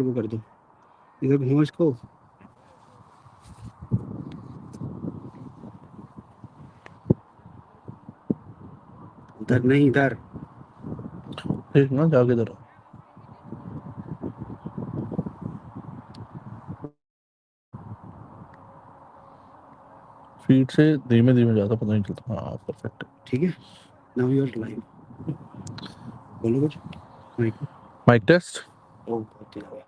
वो कर दो, इधर घुमाओ इसको। इधर नहीं, इधर। ठीक ना, जाके इधर फीट से धीमे धीमे जाता, पता नहीं चलता। हाँ परफेक्ट। ठीक है, नाउ यू आर लाइव। बोलो कुछ। माइक। Mic test. ओ बहुत तेज आवाज।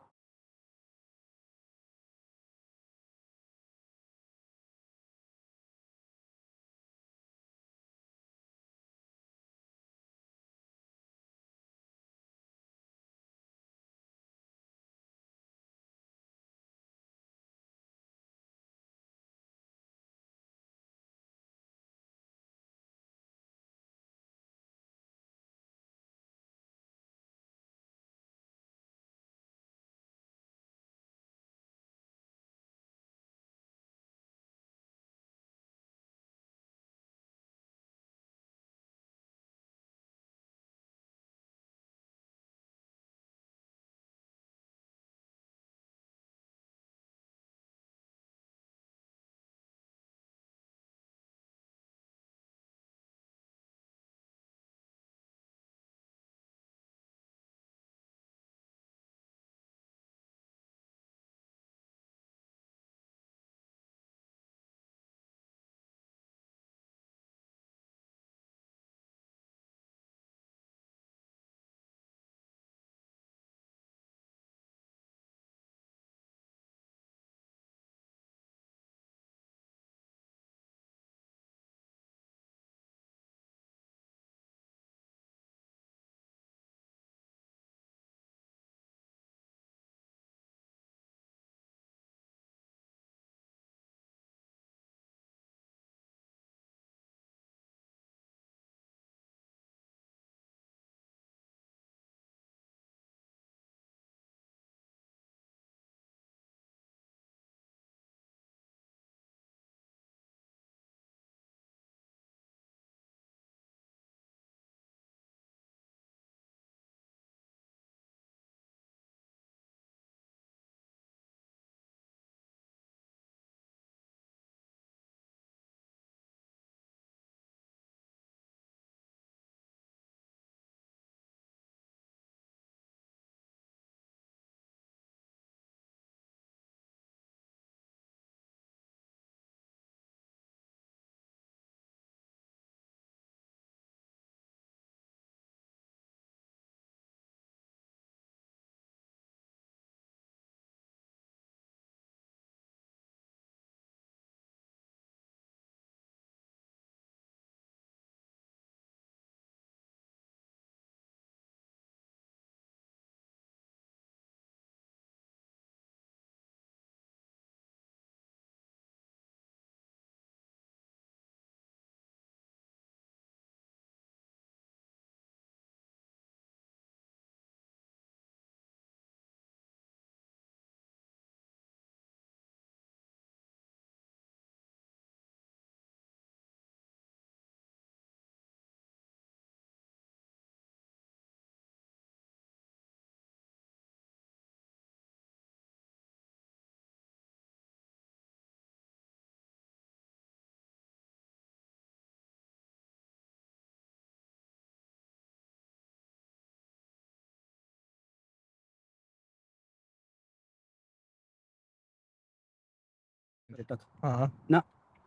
तक। हाँ ना।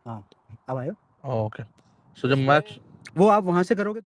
हाँ, अब आयो। ओके। सो जब मैच वो आप वहां से करोगे।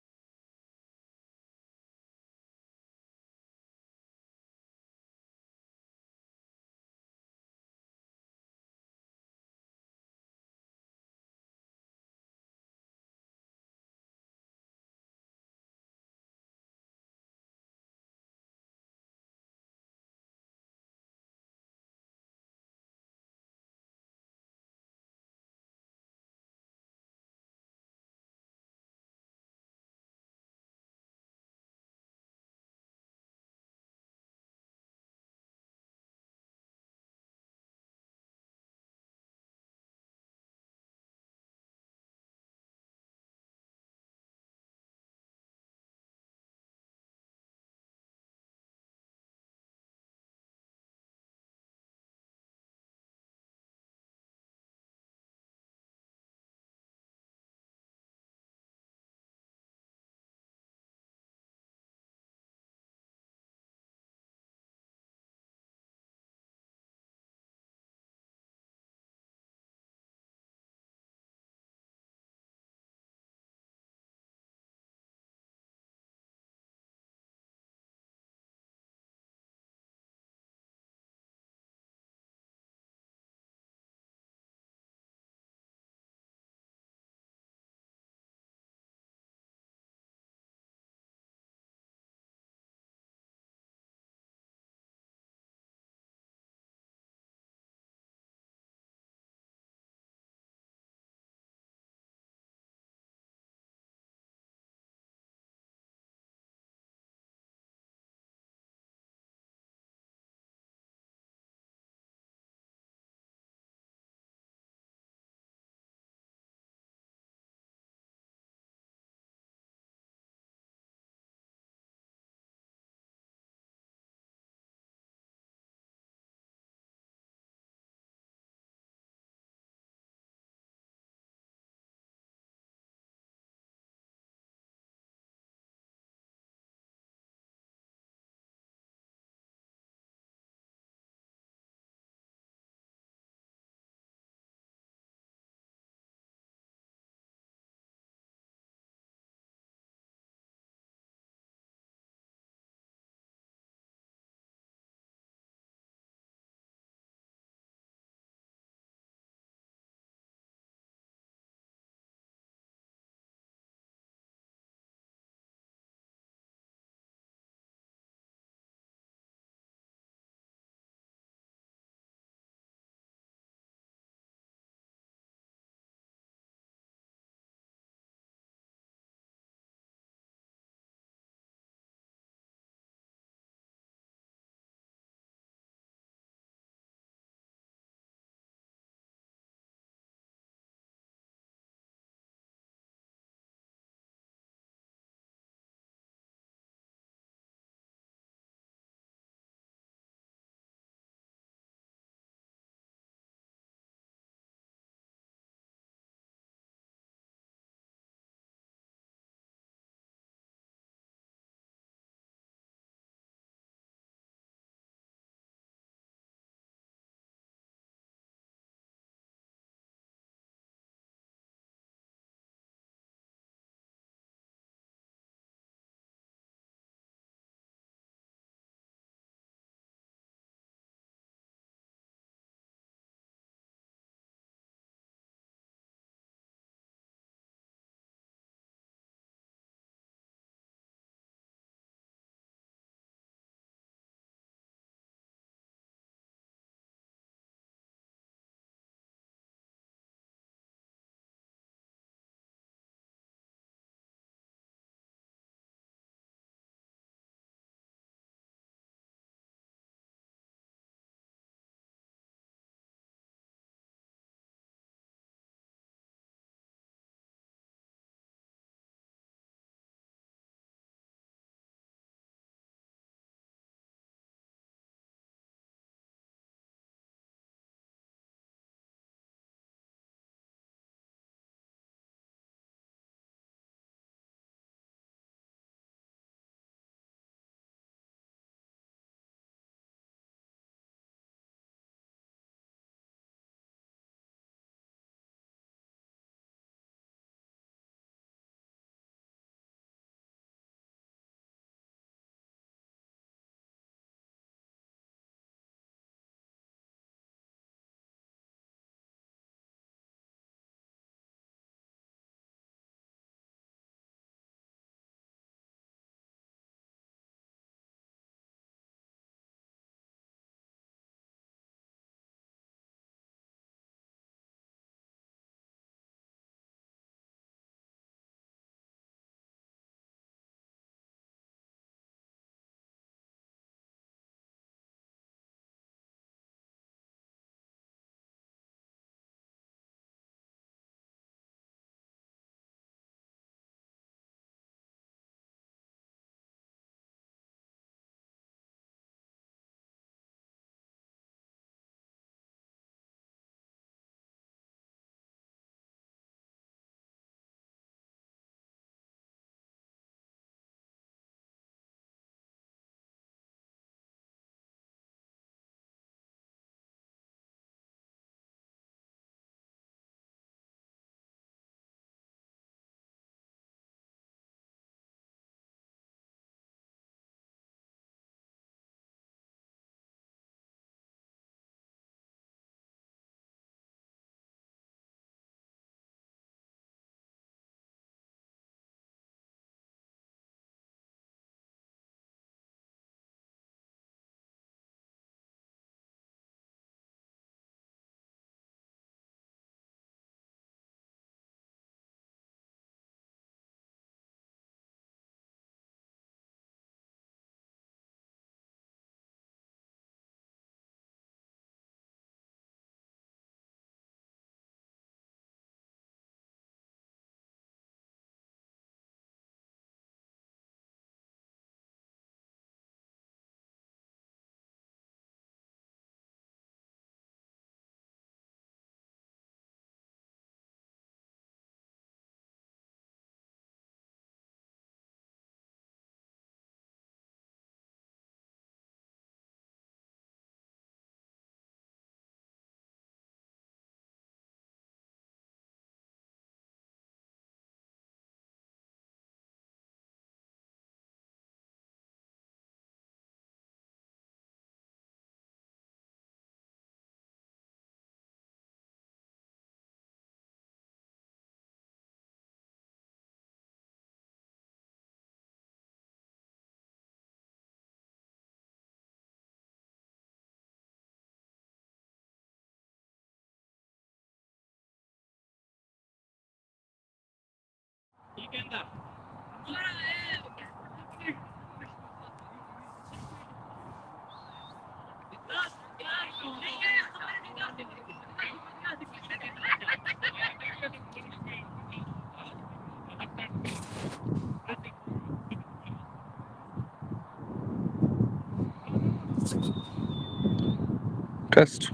Test.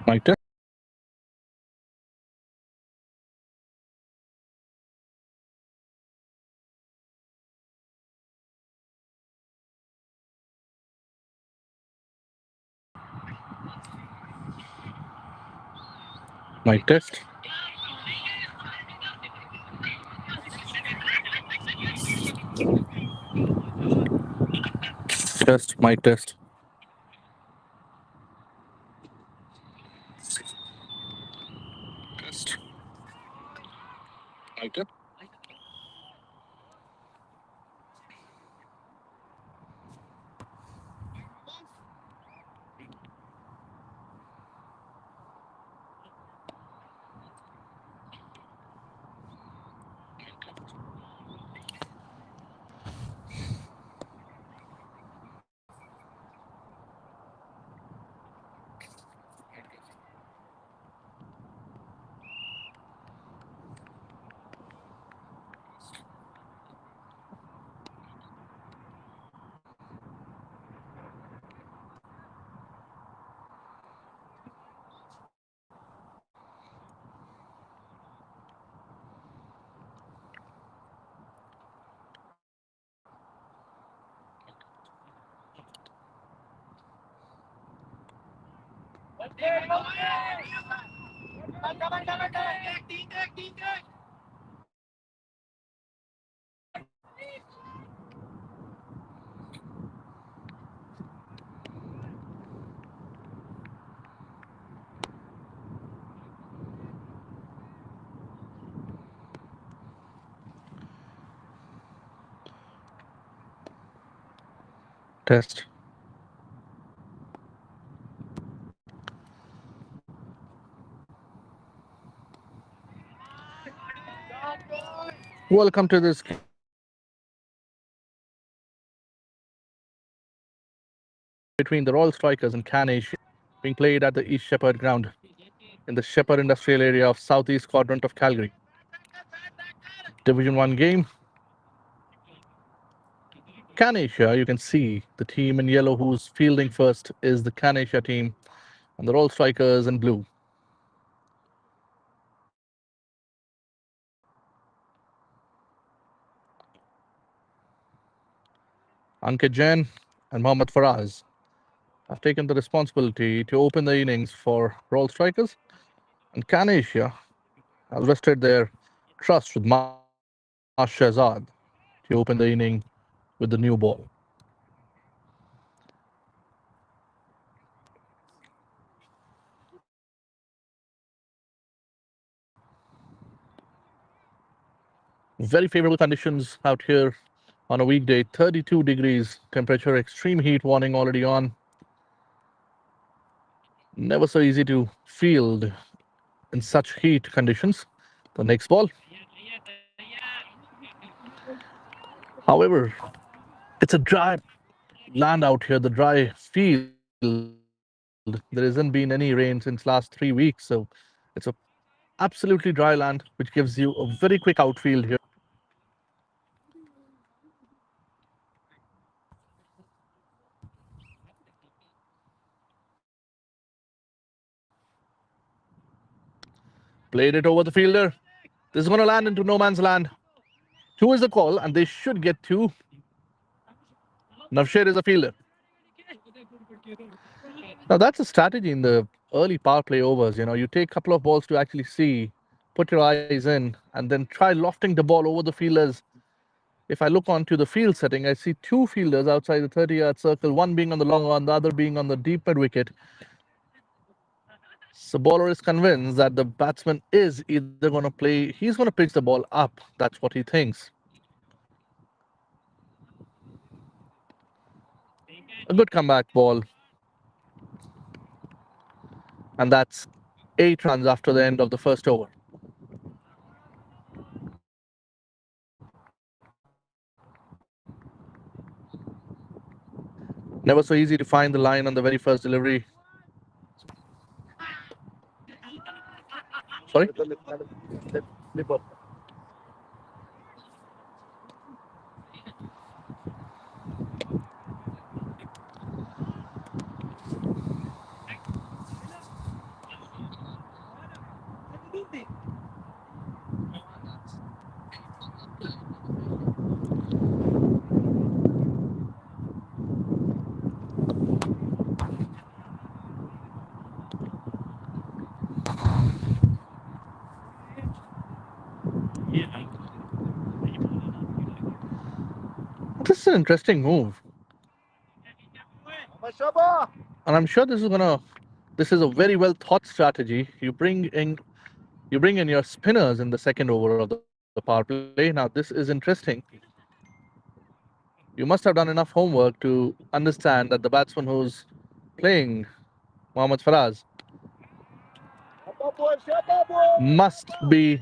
Mic test. Mic test. Test. Mic test. Test. Mic test. Test. Welcome to this game between the Royal Strikers and Canasia, being played at the East Shepherd Ground in the Shepherd Industrial Area of Southeast Quadrant of Calgary. Division 1 game. Canasia, you can see the team in yellow who's fielding first is the Canasia team, and the Royal Strikers in blue. Ankit Jain and Mohammad Faraz have taken the responsibility to open the innings for Royal Strikers, and Canasia has rested their trust with Maz Shahzad to open the inning with the new ball. Very favorable conditions out here on a weekday. 32 degrees temperature, extreme heat warning already on. Never so easy to field in such heat conditions. The next ball. However, it's a dry land out here, the dry field. There hasn't been any rain since last 3 weeks, so it's a absolutely dry land, which gives you a very quick outfield here. Played it over the fielder. This is going to land into no man's land. Two is the call, and they should get two. Navsher is a fielder. Now that's a strategy in the early power play overs. You know, you take a couple of balls to actually see, put your eyes in, and then try lofting the ball over the fielders. If I look onto the field setting, I see two fielders outside the 30-yard circle, one being on the long one, the other being on the deep mid wicket. So bowler is convinced that the batsman is either going to play, he's going to pitch the ball up. That's what he thinks. A good comeback ball. And that's 8 runs after the end of the first over. Never so easy to find the line on the very first delivery. Sorry? This is an interesting move. And I'm sure this is a very well thought strategy. You bring in your spinners in the second over of the power play. Now this is interesting. You must have done enough homework to understand that the batsman who's playing, Mohammad Faraz, must be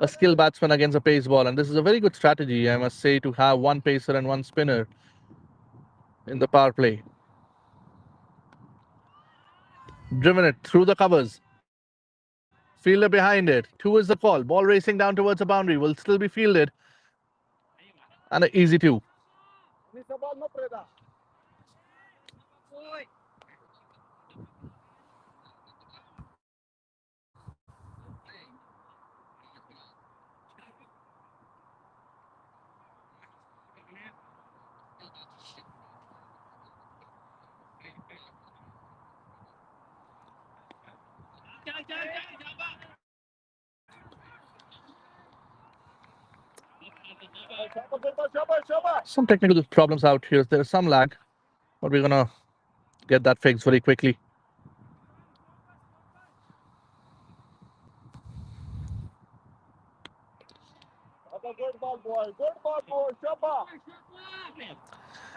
a skilled batsman against a pace ball. And this is a very good strategy, I must say, to have one pacer and one spinner in the power play. Driven it through the covers. Fielder behind it. Two is the call. Ball racing down towards the boundary. Will still be fielded. And an easy two. Some technical problems out here. There is some lag, but we're gonna get that fixed very quickly.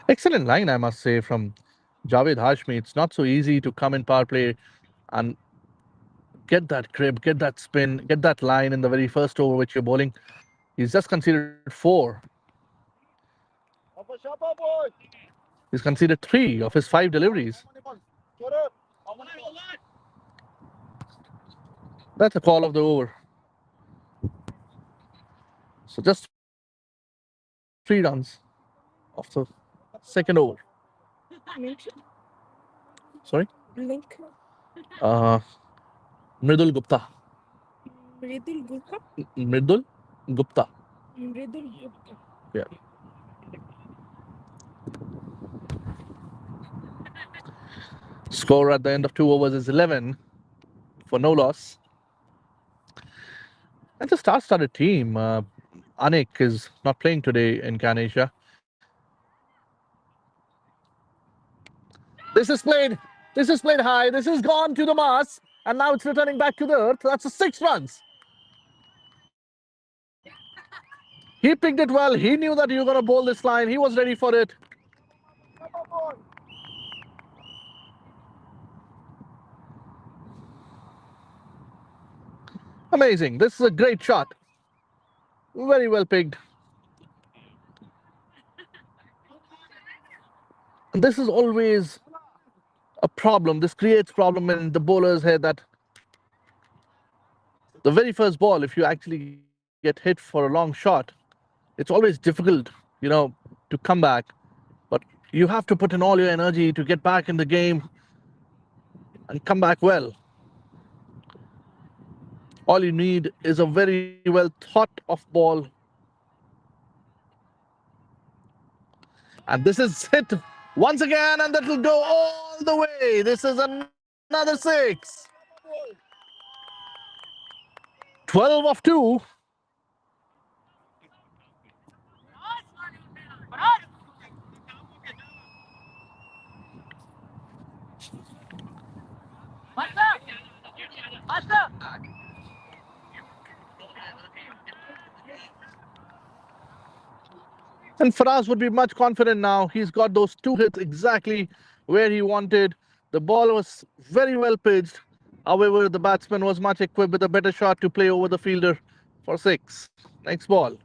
Excellent line, I must say, from Javed Hashmi. It's not so easy to come in power play and get that grip, get that spin, get that line in the very first over which you're bowling. He's just conceded 4. He's conceded 3 of his 5 deliveries. That's a call of the over. So just 3 runs of the second over. Sorry? Uh, Mridul Gupta. Mridul Gupta. Yeah. Score at the end of 2 overs is 11 for no loss. And the star-studded team. Anik is not playing today in Canasia. This is played. This is played high. This has gone to the mass, and now it's returning back to the earth. That's a 6 runs. He picked it well. He knew that you were going to bowl this line. He was ready for it. Amazing. This is a great shot. Very well picked. And this is always a problem. This creates problem in the bowler's head that the very first ball, if you actually get hit for a long shot, it's always difficult, to come back. But you have to put in all your energy to get back in the game and come back well. All you need is a very well thought of ball. And this is hit once again, and that will go all the way. This is another 6. 12 of 2. And Faraz would be much confident now. He's got those 2 hits exactly where he wanted. The ball was very well pitched. However, the batsman was much equipped with a better shot to play over the fielder for 6. Next ball.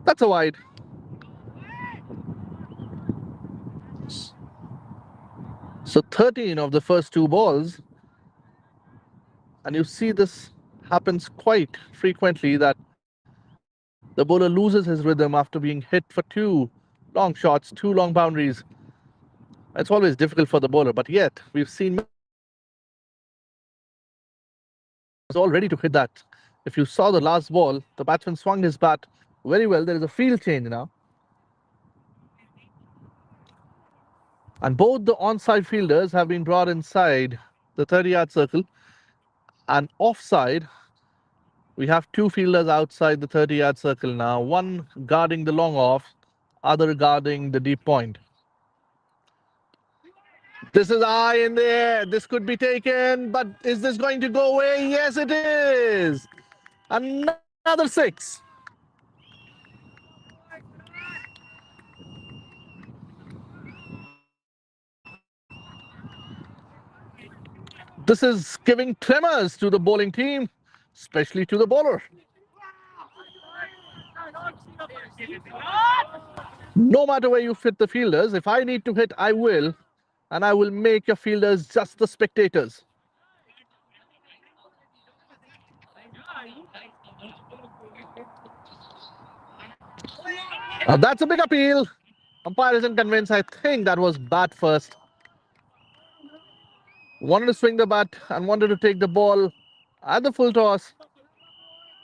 That's a wide. So 13 of the first two balls, and you see this happens quite frequently that the bowler loses his rhythm after being hit for two long shots, two long boundaries. It's always difficult for the bowler, but yet we've seen many times that was all ready to hit that. If you saw the last ball, the batsman swung his bat very well. There is a field change now. And both the onside fielders have been brought inside the 30-yard circle. And offside, we have two fielders outside the 30-yard circle now. One guarding the long off, other guarding the deep point. This is high in the air. This could be taken, but is this going to go away? Yes, it is. Another six. This is giving tremors to the bowling team, especially to the bowler. No matter where you fit the fielders, if I need to hit, I will. And I will make your fielders just the spectators. That's a big appeal. Umpire isn't convinced. I think that was bat first. Wanted to swing the bat and wanted to take the ball at the full toss,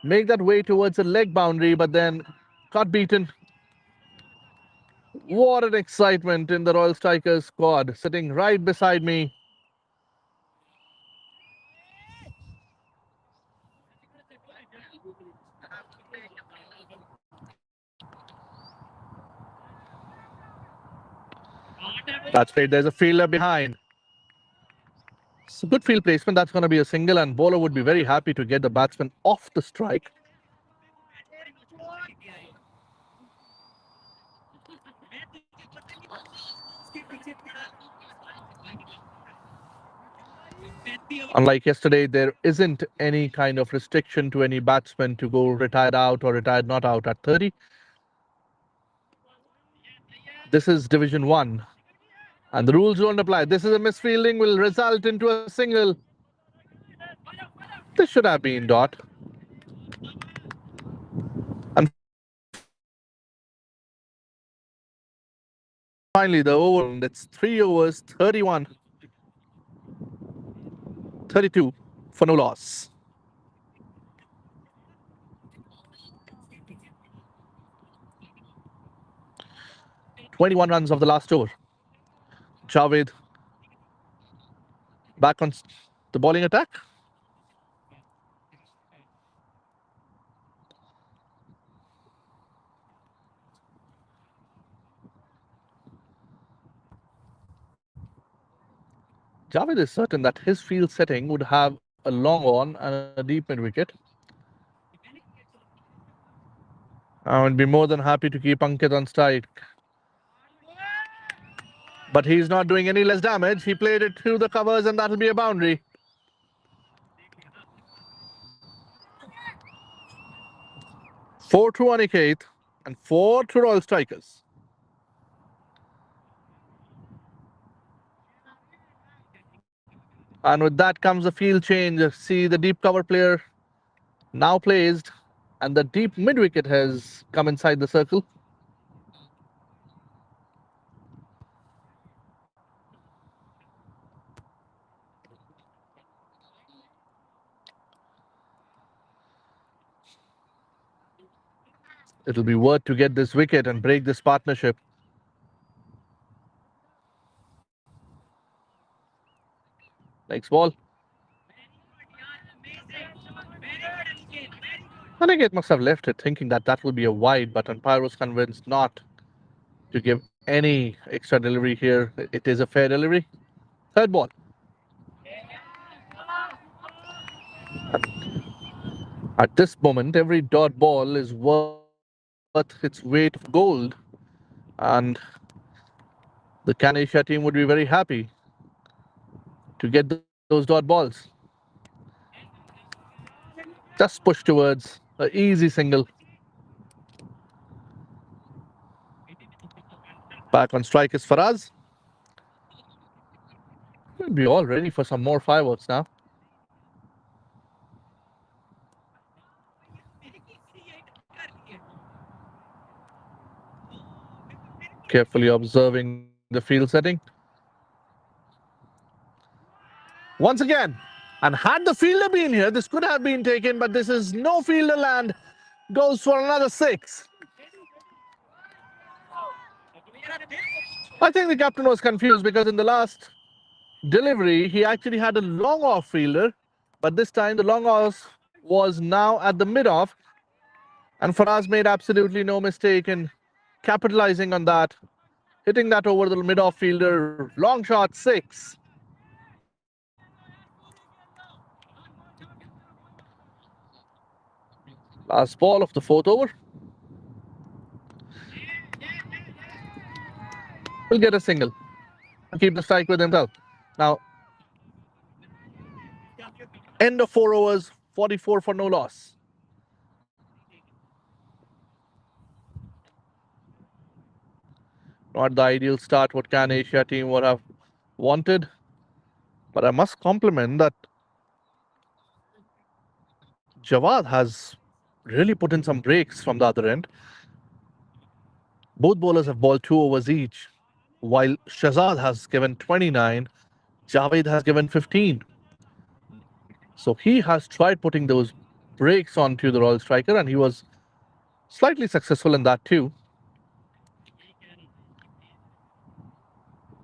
make that way towards the leg boundary, but then got beaten. What an excitement in the Royal Strikers squad, sitting right beside me. That's great. There's a fielder behind. It's a good field placement. That's going to be a single, and bowler would be very happy to get the batsman off the strike. Unlike yesterday, there isn't any kind of restriction to any batsman to go retired out or retired not out at 30. This is Division 1, and the rules don't apply. This is a misfielding, will result into a single. This should have been dot. And finally, the over, it's 3 overs, 31, 32 for no loss. 21 runs of the last over. Javed back on the bowling attack. Javed is certain that his field setting would have a long on and a deep mid wicket. I would be more than happy to keep Ankit on strike. But he's not doing any less damage. He played it through the covers, and that'll be a boundary. Four to Aniket and four to Royal Strikers. And with that comes a field change. See the deep cover player now placed, and the deep mid wicket has come inside the circle. It'll be worth to get this wicket and break this partnership. Next ball. Aniket must have left it thinking that that will be a wide, but umpire was convinced not to give any extra delivery here. It is a fair delivery. Third ball. At this moment, every dot ball is worth its weight of gold, and the Canasia team would be very happy to get those dot balls. Just push towards an easy single. Back on strike is Faraz. We'll be all ready for some more fireworks now. Carefully observing the field setting. Once again, and had the fielder been here, this could have been taken, but this is no fielder land. Goes for another 6. I think the captain was confused because in the last delivery, he actually had a long off fielder, but this time the long off was now at the mid off, and Faraz made absolutely no mistake in capitalizing on that, hitting that over the mid off fielder. Long shot, 6. Last ball of the 4th over. Will get a single. Keep the strike with himself. Now, end of 4 overs, 44 for no loss. Not the ideal start what Canasia team would have wanted, but I must compliment that Jawad has really put in some breaks from the other end. Both bowlers have bowled 2 overs each, while Shahzad has given 29, Javed has given 15. So he has tried putting those breaks onto the Royal striker, and he was slightly successful in that too.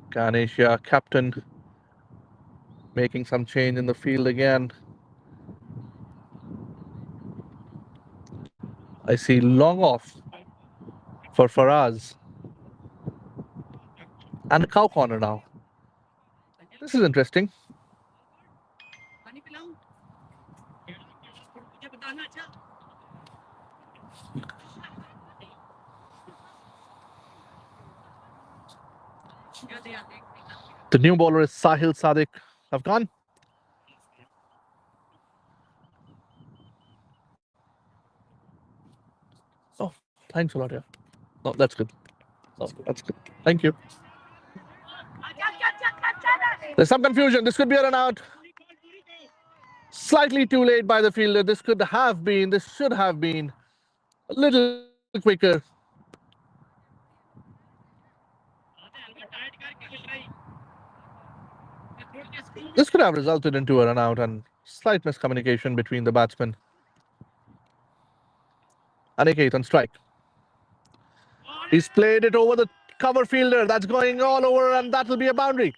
Canasia captain making some change in the field again. I see long off for Faraz. And a cow corner now. This is interesting. The new bowler is Sahil Sadiq Afghan. Oh, thanks a lot, yeah. No, that's good. Oh, that's good. Thank you. There's some confusion. This could be a run out. Slightly too late by the fielder. This should have been a little quicker. This could have resulted into a run out and slight miscommunication between the batsmen. Aniket on strike. He's played it over the cover fielder. That's going all over, and that will be a boundary.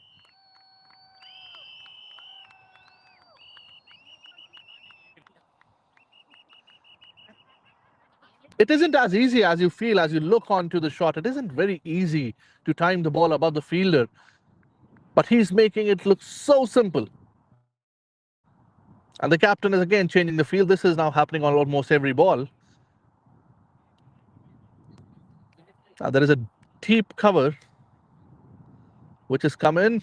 It isn't as easy as you feel as you look onto the shot. It isn't very easy to time the ball above the fielder, but he's making it look so simple. And the captain is again changing the field. This is now happening on almost every ball. Now there is a deep cover which has come in.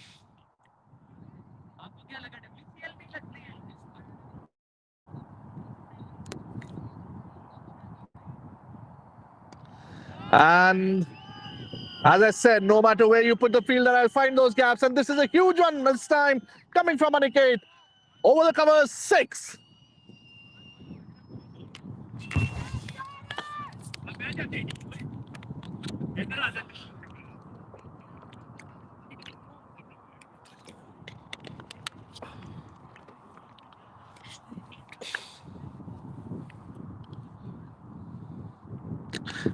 And as I said, no matter where you put the fielder, I'll find those gaps. And this is a huge one this time coming from Aniket. Over the cover, 6.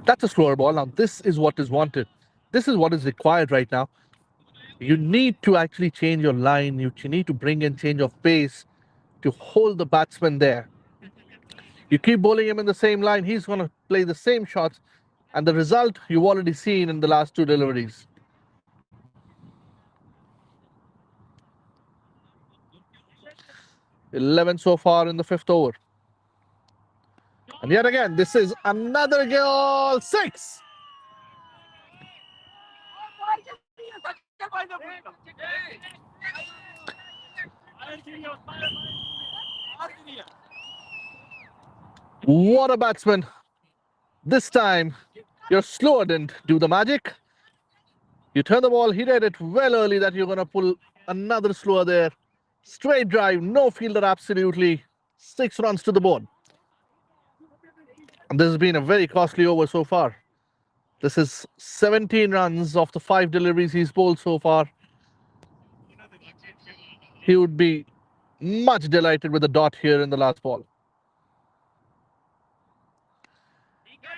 That's a slower ball. Now, this is what is wanted. This is what is required right now. You need to actually change your line. You need to bring in change of pace to hold the batsman there. You keep bowling him in the same line, he's going to play the same shots. And the result you've already seen in the last 2 deliveries. $11 so far in the 5th over. And yet again, this is another goal. 6. What a batsman. This time, your slower didn't do the magic. You turn the ball, he read it well early that you're going to pull another slower there. Straight drive, no fielder, absolutely. 6 runs to the board. And this has been a very costly over so far. This is 17 runs of the 5 deliveries he's bowled so far. He would be much delighted with the dot here in the last ball.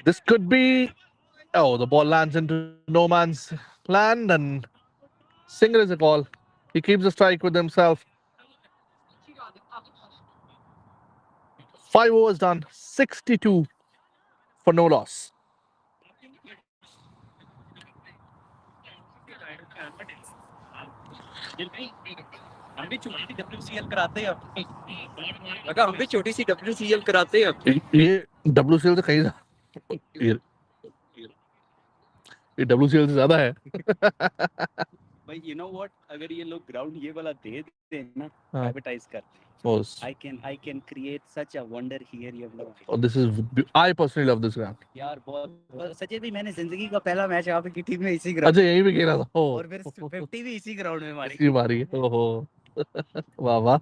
This could be. Oh, the ball lands into no man's land, and single is a call. He keeps the strike with himself. 5 overs done, 62 for no loss. हम भी छोटी सी WCL कराते हैं लगा हम भी छोटी सी WCL कराते हैं ये WCL से कहीं ये WCL से ज्यादा है भाई you know what अगर ये लोग ग्राउंड ये वाला दे दें ना हाँ। एडवर्टाइज करते हैं Yes. I can create such a wonder here ये लोग Oh, this is. I personally love this ground. यार बहुत सच्चे भी मैंने जिंदगी का पहला मैच यहाँ पे की टीम में इसी ग्राउंड अच्छा यहीं पे खेला था ओह और फिर 50 भी इसी ग्राउंड में मारी इसी मारी है ओहो वाह वाह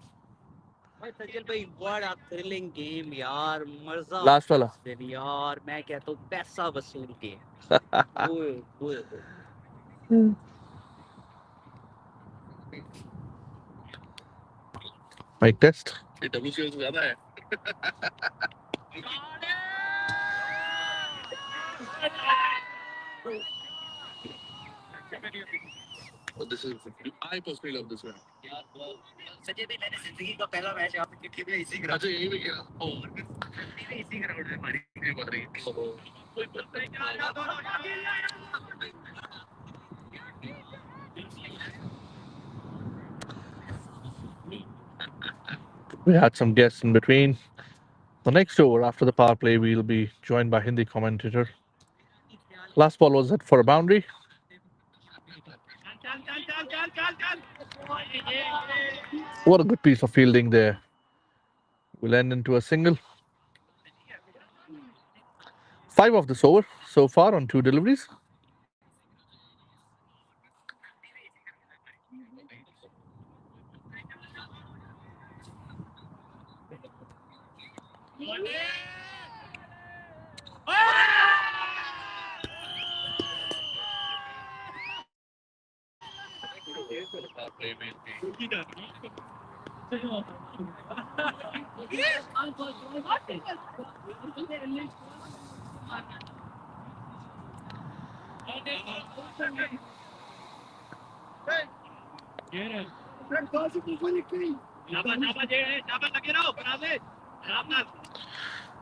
भाई सचिन भाई व्हाट अ थ्रिलिंग गेम यार मजा लास्ट वाला यार मैं कहता हूँ पैसा वसूल के ओए ओए माइक टेस्ट ये WCL से ज्यादा है Oh, this is. I personally love this ground. यार सच्चे भी मैंने जिंदगी का पहला मैच यहाँ पे की टीम में इसी ग्राउंड अच्छा यहीं पे खेला ओह में इसी ग्राउंड में मारी ये मारी ओहो We had some guests in between. The next over after the power play, we'll be joined by Hindi commentator. Last ball was hit for a boundary. What a good piece of fielding there. Will end into a single. 5 of this over so far on 2 deliveries.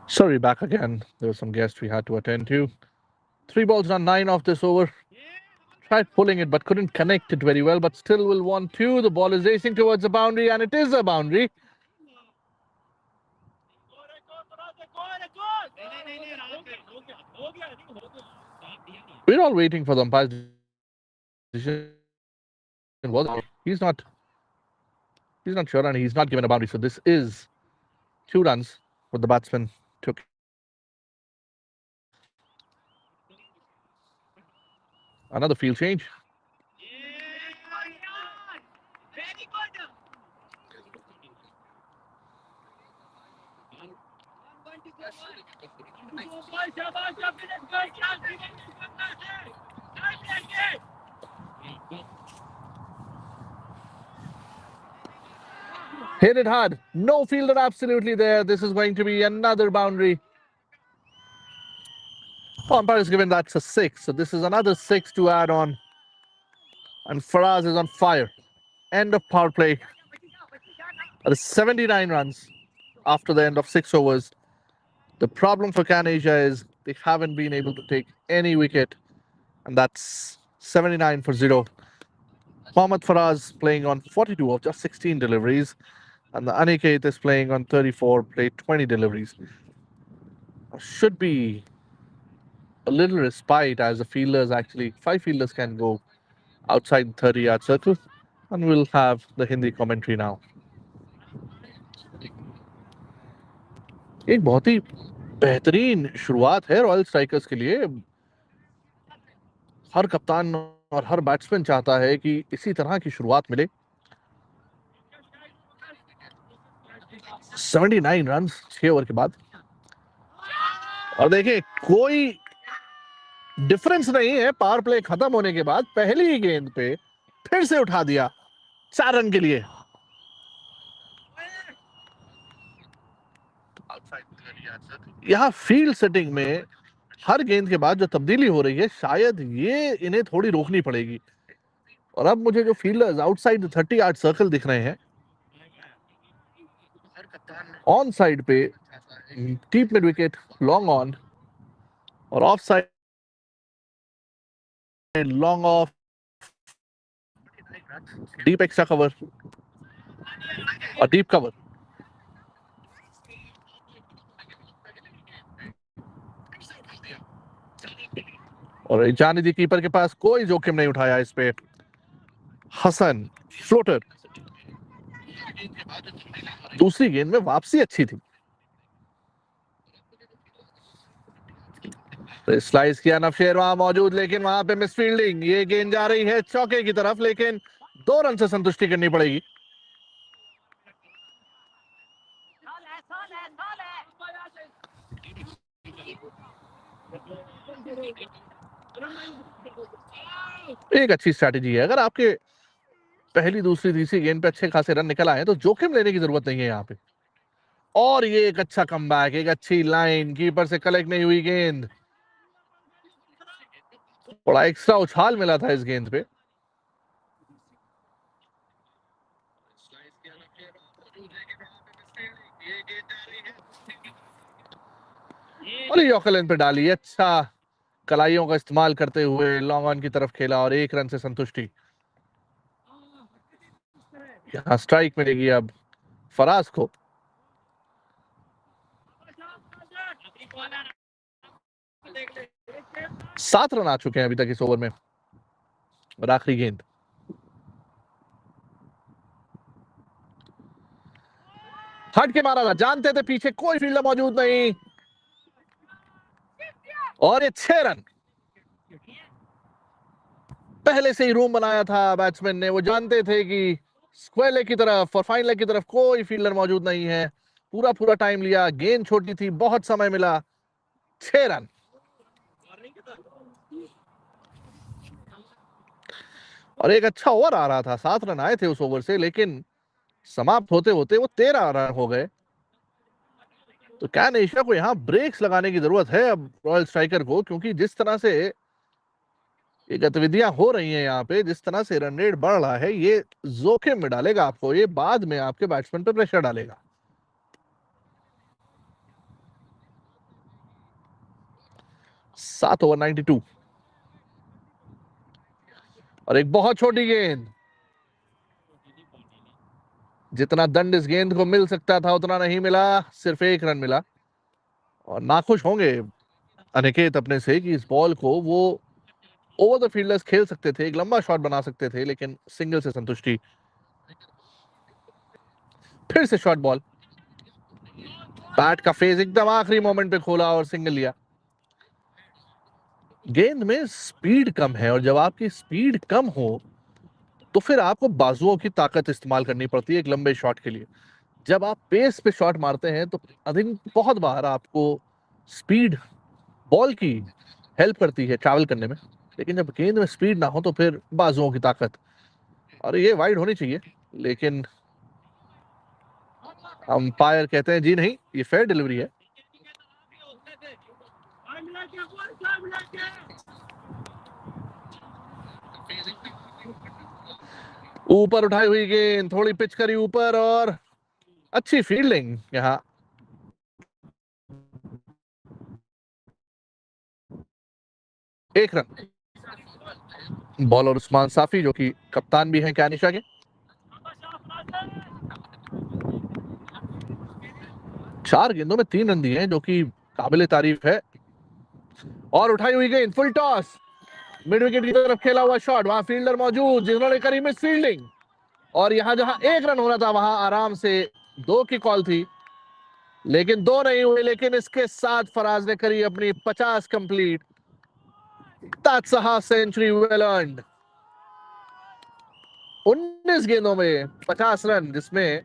Sorry, back again. There were some guests we had to attend to. 3 balls done, 9 off this over. Tried pulling it but couldn't connect it very well, but still will want 2. The ball is racing towards the boundary, and it is a boundary. We're all waiting for the umpire's decision. He's not sure, and he's not given a boundary. So this is 2 runs what the batsman took. Another field change. Hit it hard. No fielder absolutely there. This is going to be another boundary. Umpire is given that's a 6. So this is another 6 to add on. And Faraz is on fire. End of power play. That is 79 runs after the end of 6 overs. The problem for Canasia is they haven't been able to take any wicket. And that's 79 for 0. Mohammad Faraz playing on 42 of just 16 deliveries. And the Aniket is playing on 34, played 20 deliveries. Should be a little respite as the fielders actually, 5 fielders can go outside the 30-yard circle. And we'll have the Hindi commentary now. एक बहुत ही बेहतरीन शुरुआत है royal strikers के लिए हर कप्तान और हर batsman चाहता है कि इसी तरह की शुरुआत मिले। 79 रन 6 ओवर के बाद। और देखिए कोई डिफरेंस नहीं है, पावर प्ले खत्म होने के बाद पहली ही गेंद पे फिर से उठा दिया 4 रन के लिए। यहां फील्ड सेटिंग में हर गेंद के बाद जो तब्दीली हो रही है, शायद ये इन्हें थोड़ी रोकनी पड़ेगी। और अब मुझे जो फील्डर्स आउटसाइड 30 यार्ड सर्कल दिख रहे हैं, ऑन साइड पे deep mid wicket, long on, और off side long off, deep extra cover और डीप कवर। और जाने दी कीपर के पास, कोई जोखिम नहीं उठाया इस पे। हसन फ्लोटर, दूसरी गेंद में वापसी अच्छी थी। स्लाइस किया नफशेर वहां मौजूद, लेकिन वहां पे मिस फील्डिंग। ये गेंद जा रही है चौके की तरफ, लेकिन 2 रन से संतुष्टि करनी पड़ेगी। एक अच्छी स्ट्रैटेजी है। अगर आपके पहली दूसरी तीसरी गेंद पे अच्छे खासे रन निकल आए तो जोखिम लेने की जरूरत नहीं है यहाँ पे। और ये एक अच्छा कमबैक, एक अच्छी लाइन, कीपर से कलेक्ट नहीं हुई गेंद। बड़ा एक्स्ट्रा उछाल मिला था इस गेंद पे। और यॉर्कर लाइन पे डाली, अच्छा कलाइयों का इस्तेमाल करते हुए लॉन्ग ऑन की तरफ खेला और 1 रन से संतुष्टि। यहाँ स्ट्राइक मिलेगी अब फराज को। 7 रन आ चुके हैं अभी तक इस ओवर में। और आखिरी गेंद, हट के मारा था, जानते थे पीछे कोई फील्डर मौजूद नहीं, और ये 6 रन। पहले से ही रूम बनाया था बैट्समैन ने, वो जानते थे कि स्क्वायर लेग की तरफ और फाइन लेग की तरफ कोई फील्डर मौजूद नहीं है। पूरा पूरा टाइम लिया, गेंद छोटी थी, बहुत समय मिला, 6 रन। और एक अच्छा ओवर आ रहा था, 7 रन आए थे उस ओवर से, लेकिन समाप्त होते होते वो 13 रन हो गए। तो कैनेशिया को यहाँ ब्रेक्स लगाने की जरूरत है अब रॉयल स्ट्राइकर को, क्योंकि जिस तरह से ये गतिविधियां हो रही हैं यहाँ पे, जिस तरह से रन रेट बढ़ रहा है, ये जोखिम में डालेगा आपको, ये बाद में आपके बैट्समैन पे प्रेशर डालेगा। सात ओवर 92 और एक बहुत छोटी गेंद। जितना दंड इस गेंद को मिल सकता था उतना नहीं मिला, सिर्फ 1 रन मिला। और नाखुश होंगे अनिकेत अपने से कि इस बॉल को वो ओवर द फील्डर्स खेल सकते थे, एक लंबा शॉट बना सकते थे, लेकिन सिंगल से संतुष्टि। फिर से शॉर्ट बॉल, बैट का फेस एकदम आखिरी मोमेंट पे खोला और सिंगल लिया। गेंद में स्पीड कम है, और जब आपकी स्पीड कम हो तो फिर आपको बाजुओं की ताकत इस्तेमाल करनी पड़ती है एक लंबे शॉट के लिए। जब आप पेस पे शॉट मारते हैं तो अधिक बहुत बार आपको स्पीड बॉल की हेल्प करती है ट्रैवल करने में, लेकिन जब गेंद में स्पीड ना हो तो फिर बाजुओं की ताकत। और ये वाइड होनी चाहिए, लेकिन अंपायर कहते हैं जी नहीं, ये फेयर डिलीवरी है। ऊपर उठाई हुई गेंद, थोड़ी पिच करी ऊपर, और अच्छी फील्डिंग। यहाँ 1 रन। बॉलर उस्मान साफी, जो कि कप्तान भी हैं कैनिशा के। 4 गेंदों में 3 रन दिए हैं, जो कि काबिले तारीफ है। और उठाई हुई गेंद, फुल टॉस, मिड विकेट की तरफ खेला हुआ शॉट, वहां फील्डर मौजूद जिन्होंने करी मिस फील्डिंग। और यहां जहां 1 रन होना था वहां आराम से 2 की कॉल थी, लेकिन 2 नहीं हुए। लेकिन इसके साथ फराज ने करी अपनी 50 complete. That's a half century well earned. 19 गेंदों में 50 रन, जिसमें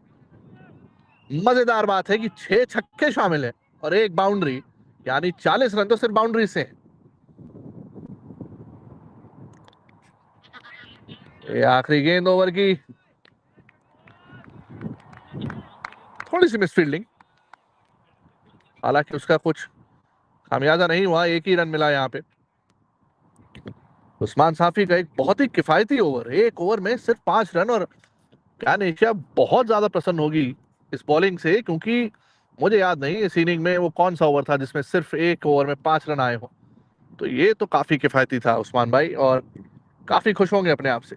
मजेदार बात है कि 6 छक्के शामिल हैं और 1 बाउंड्री, यानी 40 रन तो सिर्फ बाउंड्री से। ये आखिरी गेंद ओवर की, थोड़ी सी मिसफील्डिंग, हालांकि उसका कुछ खामियाजा नहीं हुआ, 1 ही रन मिला यहाँ पे। उस्मान साफी का एक बहुत ही किफायती ओवर, 1 ओवर में सिर्फ 5 रन, और कैनेशिया बहुत ज्यादा प्रसन्न होगी इस बॉलिंग से, क्योंकि मुझे याद नहीं इस इनिंग में वो कौन सा ओवर था जिसमें सिर्फ 1 ओवर में 5 रन आए हो। तो ये तो काफी किफायती था उस्मान भाई, और काफी खुश होंगे अपने आप से।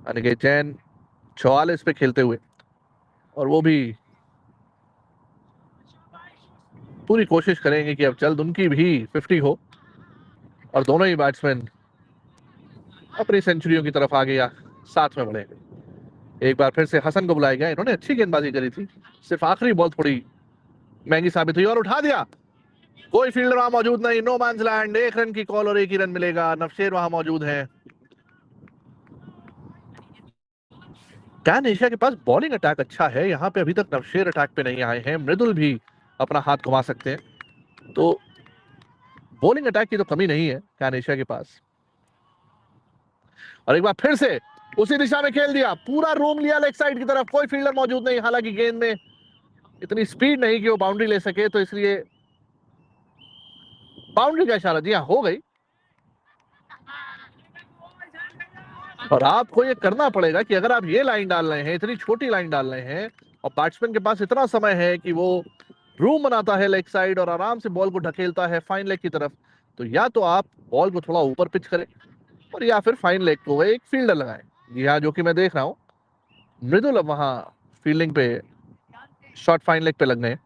अनिकेत जैन 44 पे खेलते हुए, और वो भी पूरी कोशिश करेंगे कि अब जल्द उनकी भी 50 हो और दोनों ही बैट्समैन अपनी सेंचुरियों की तरफ आगे या साथ में बढ़े। एक बार फिर से हसन को बुलाया गया, इन्होंने अच्छी गेंदबाजी करी थी, सिर्फ आखिरी बॉल थोड़ी महंगी साबित हुई, और उठा दिया। कोई फील्डर वहां मौजूद नहीं, नो मैंस लैंड, 1 रन की कॉल और 1 ही रन मिलेगा। नवशेर वहां मौजूद है। कैनेशिया के पास बॉलिंग अटैक अच्छा है, यहाँ पे अभी तक नवशेर अटैक पे नहीं आए हैं, मृदुल भी अपना हाथ घुमा सकते हैं, तो बॉलिंग अटैक की तो कमी नहीं है कैनेशिया के पास। और एक बार फिर से उसी दिशा में खेल दिया, पूरा रूम लिया लेग साइड की तरफ, कोई फील्डर मौजूद नहीं, हालांकि गेंद में इतनी स्पीड नहीं कि वो बाउंड्री ले सके, तो इसलिए बाउंड्री का इशारा दिया, हो गई। और आपको ये करना पड़ेगा कि अगर आप ये लाइन डाल रहे हैं, इतनी छोटी लाइन डाल रहे हैं, और बैट्समैन के पास इतना समय है कि वो रूम बनाता है लेग साइड और आराम से बॉल को ढकेलता है फाइन लेग की तरफ, तो या तो आप बॉल को थोड़ा ऊपर पिच करें, और या फिर फाइन लेग को एक फील्डर लगाएं। जी हाँ, जो कि मैं देख रहा हूं, मृदुल अब वहां फील्डिंग पे शॉट फाइन लेग पे लग गए।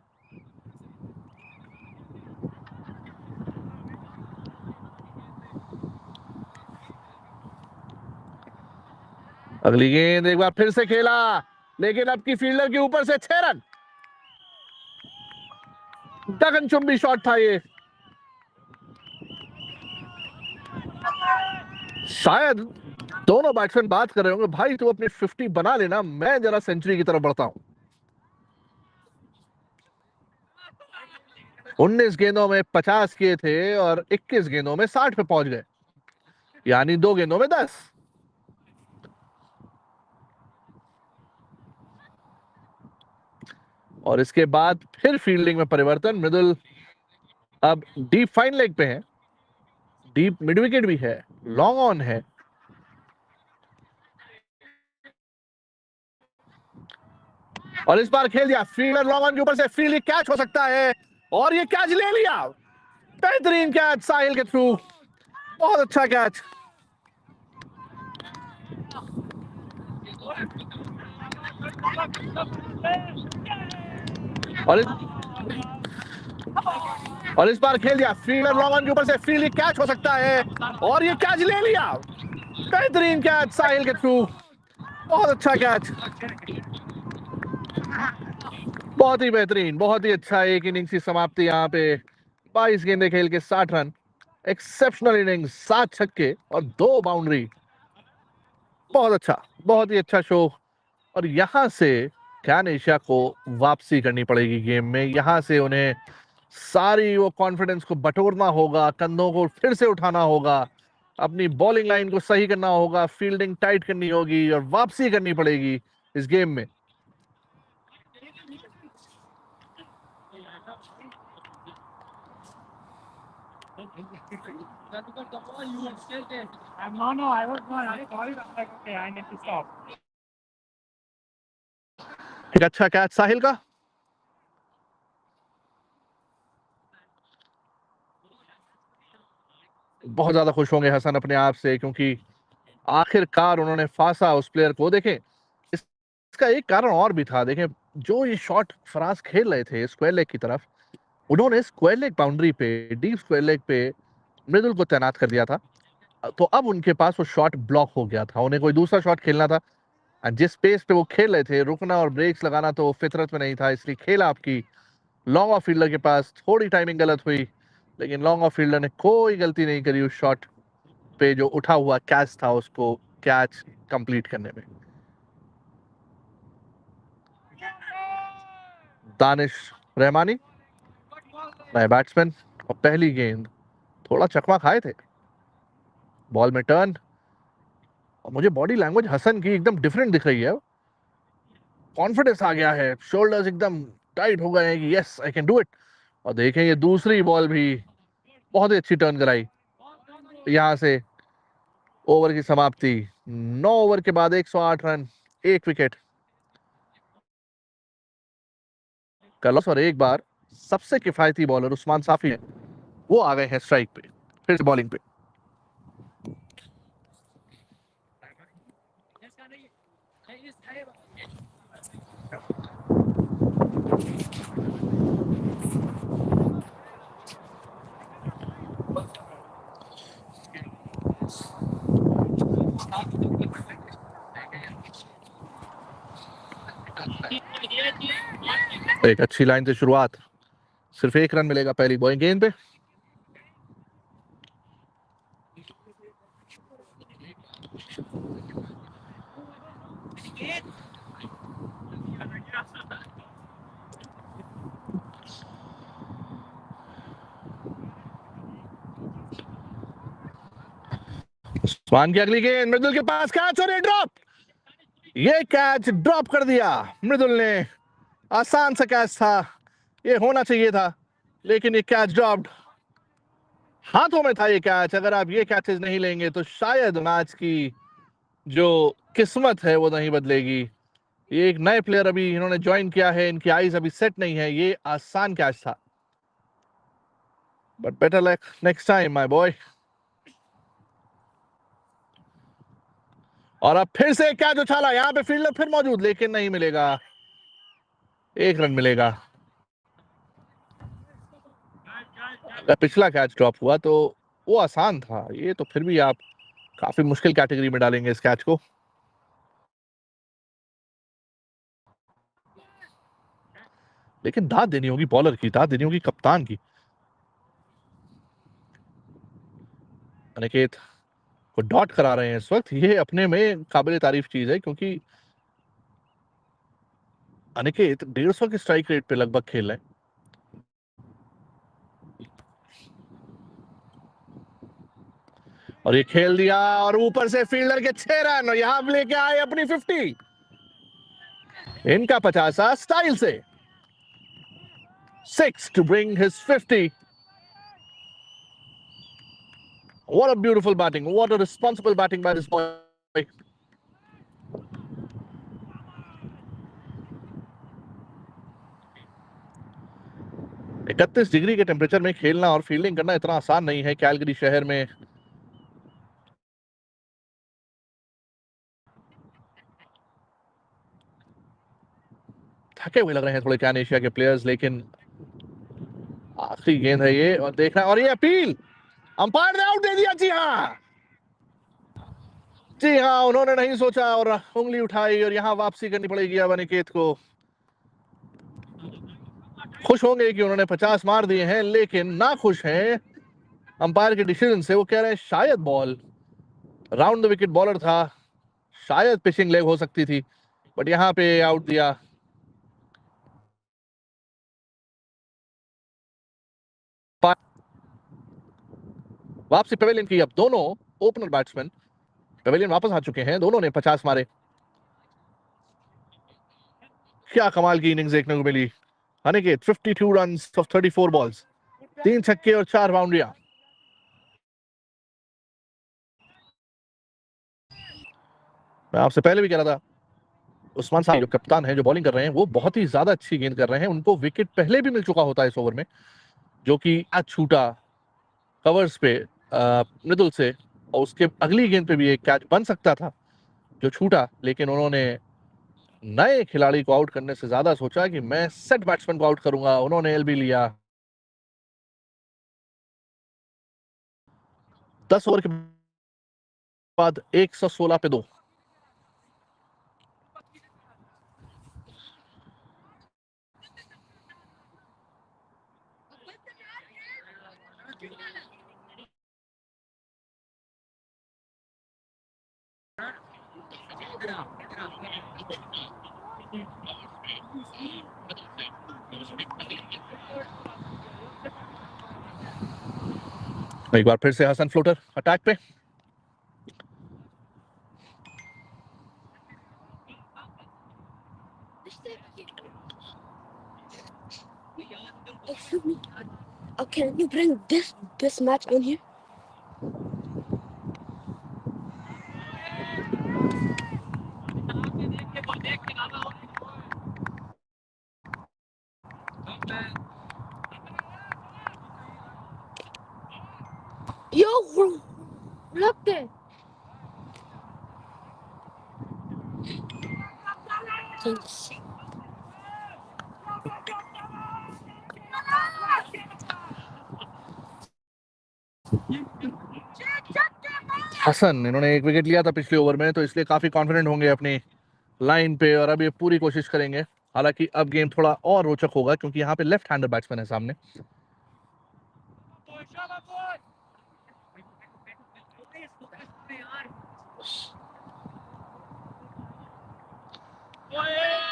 अगली गेंद एक बार फिर से खेला, लेकिन अब की फील्डर के ऊपर से 6 रन। गगनचुंबी शॉट था ये, शायद दोनों बैट्समैन बात कर रहे होंगे, भाई तू अपनी 50 बना लेना, मैं जरा सेंचुरी की तरफ बढ़ता हूं। 19 गेंदों में 50 किए थे और 21 गेंदों में 60 पे पहुंच गए, यानी 2 गेंदों में 10। और इसके बाद फिर फील्डिंग में परिवर्तन, मृदुल अब डीप फाइन लेग पे है, डीप मिड विकेट भी है, लॉन्ग ऑन है, और इस बार खेल दिया, फील्डर लॉन्ग ऑन के ऊपर से, फील्ड कैच हो सकता है, और ये कैच ले लिया। बेहतरीन कैच साहिल के थ्रू, बहुत अच्छा कैच। और इस बार खेल दिया, फील्डर लॉन्ग ऑन के ऊपर से, फील्ड कैच हो सकता है, और ये कैच ले लिया। बेहतरीन कैच साहिल के थ्रू, बहुत अच्छा कैच, बहुत ही बेहतरीन, बहुत ही अच्छा। एक इनिंग्स की समाप्ति यहाँ पे, 22 गेंदे खेल के 60 रन, एक्सेप्शनल इनिंग्स, 7 छक्के और 2 बाउंड्री, बहुत अच्छा, बहुत ही अच्छा शो। और यहां से कैनेशिया को वापसी करनी पड़ेगी गेम में, यहां से उन्हें सारी वो कॉन्फिडेंस को बटोरना होगा, कंधों को फिर से उठाना होगा, अपनी बॉलिंग लाइन को सही करना होगा, फील्डिंग टाइट करनी होगी और वापसी करनी पड़ेगी इस गेम में। No, I was not. I called it. I'm like, okay, I need to stop. एक अच्छा कैच साहिल का, बहुत ज्यादा खुश होंगे हसन अपने आप से, क्योंकि आखिरकार उन्होंने फांसा उस प्लेयर को। देखें, इसका एक कारण और भी था, देखें जो ये शॉट फराज खेल रहे थे स्क्वायर लेग की तरफ, उन्होंने स्क्वायर लेग बाउंड्री पे, डीप स्क्वायर लेग पे मृदुल को तैनात कर दिया था, तो अब उनके पास वो शॉट ब्लॉक हो गया था, उन्हें कोई दूसरा शॉट खेलना था, एंड जिस पेस पे वो खेल रहे थे, रुकना और ब्रेक्स लगाना तो फितरत में नहीं था, इसलिए खेल आपकी लॉन्ग ऑफ फील्डर के पास। थोड़ी टाइमिंग गलत हुई, लेकिन लॉन्ग ऑफ फील्डर ने कोई गलती नहीं करी उस शॉट पे जो उठा हुआ कैच था उसको कैच कंप्लीट करने में। दानिश रहमानी नए बैट्समैन, और पहली गेंद थोड़ा चकमा खाए थे, बॉल में टर्न, और मुझे बॉडी लैंग्वेज हसन की एकदम डिफरेंट दिख रही है। कॉन्फिडेंस आ गया है, शोल्डर्स एकदम टाइट हो गए हैं कि yes I can do it. और देखें ये दूसरी बॉल भी बहुत ही अच्छी टर्न कराई। यहां से ओवर की समाप्ति, 9 ओवर के बाद 108 रन, 1 विकेट का लॉस, और एक बार सबसे किफायती बॉलर उस्मान साफी है, वो आ गए हैं स्ट्राइक पे, फिर से बॉलिंग पे। एक अच्छी लाइन से शुरुआत, सिर्फ 1 रन मिलेगा पहली बॉलिंग गेंद पे। उस्मान की अगली गेंद मृदुल के पास, कैच और ड्रॉप। ये कैच ड्रॉप कर दिया मृदुल ने, आसान सा कैच था, ये होना चाहिए था, लेकिन ये कैच ड्रॉप्ड, हाथों में था ये कैच। अगर आप ये कैचेस नहीं लेंगे तो शायद मैच की जो किस्मत है वो नहीं बदलेगी। ये एक नए प्लेयर अभी इन्होंने ज्वाइन किया है, इनकी आईज अभी सेट नहीं है, ये आसान कैच था, but better luck next time my boy. और अब फिर से कैच उछाला, यहां पे फील्डर फिर मौजूद, लेकिन नहीं मिलेगा, 1 रन मिलेगा। अगर पिछला कैच ड्रॉप हुआ तो वो आसान था, ये तो फिर भी आप काफी मुश्किल कैटेगरी में डालेंगे इस कैच को। लेकिन दाद देनी होगी बॉलर की, दाद देनी होगी कप्तान की। अनिकेत को डॉट करा रहे हैं इस वक्त, ये अपने में काबिल तारीफ चीज है, क्योंकि अनिकेत 150 के स्ट्राइक रेट पे लगभग खेल रहे हैं। और ये खेल दिया, और ऊपर से फील्डर के 6 रन, और यहां लेके आए अपनी 50, इनका 50 स्टाइल से 6 to bring his 50. What a beautiful batting, what a responsible batting by this boy. 31 degree के टेम्परेचर में खेलना और फील्डिंग करना इतना आसान नहीं है कैलगरी शहर में। थके हुए लग रहे हैं थोड़े कैनेशिया के प्लेयर्स, लेकिन आखिरी गेंद है ये, और देखना, और ये अपील, अंपायर ने आउट दे दिया। जी हाँ, जी हाँ, उन्होंने नहीं सोचा और उंगली उठाई, और यहां वापसी करनी पड़ेगी अब अनिकेत को। खुश होंगे कि उन्होंने 50 मार दिए हैं, लेकिन ना खुश हैं अंपायर के डिसीजन से। वो कह रहे हैं शायद ball round the wicket bowler था, शायद पिचिंग लेग हो सकती थी, बट यहां पे आउट दिया। वापसी पेवेलियन की, अब दोनों ओपनर बैट्समैन पेवेलियन वापस आ चुके हैं, दोनों ने 50 मारे। क्या कमाल की इनिंग्स देखने को मिली। अनिकेत 52 रन्स ऑफ 34 बॉल्स, 3 छक्के और 4 बाउंड्रियां। मैं आपसे पहले भी कह रहा था, उस्मान साहब जो कप्तान है, जो बॉलिंग कर रहे हैं, वो बहुत ही ज्यादा अच्छी गेंद कर रहे हैं। उनको विकेट पहले भी मिल चुका होता है इस ओवर में, जो कि आज छूटा कवर्स पे मृदुल से, और उसके अगली गेंद पे भी एक कैच बन सकता था जो छूटा, लेकिन उन्होंने नए खिलाड़ी को आउट करने से ज्यादा सोचा कि मैं सेट बैट्समैन को आउट करूंगा। उन्होंने एलबी लिया। 10 ओवर के बाद 116 पे 2। एक बार फिर से हसन फ्लोटर अटैक पे। Excuse me. Can you bring this match on here? Yo, look there. Thanks. Hasan इन्होंने एक विकेट लिया था पिछले ओवर में, तो इसलिए काफी कॉन्फिडेंट होंगे अपनी लाइन पे और अब ये पूरी कोशिश करेंगे। हालांकि अब गेम थोड़ा और रोचक होगा क्योंकि यहाँ पे लेफ्ट हैंडर बैट्समैन है सामने।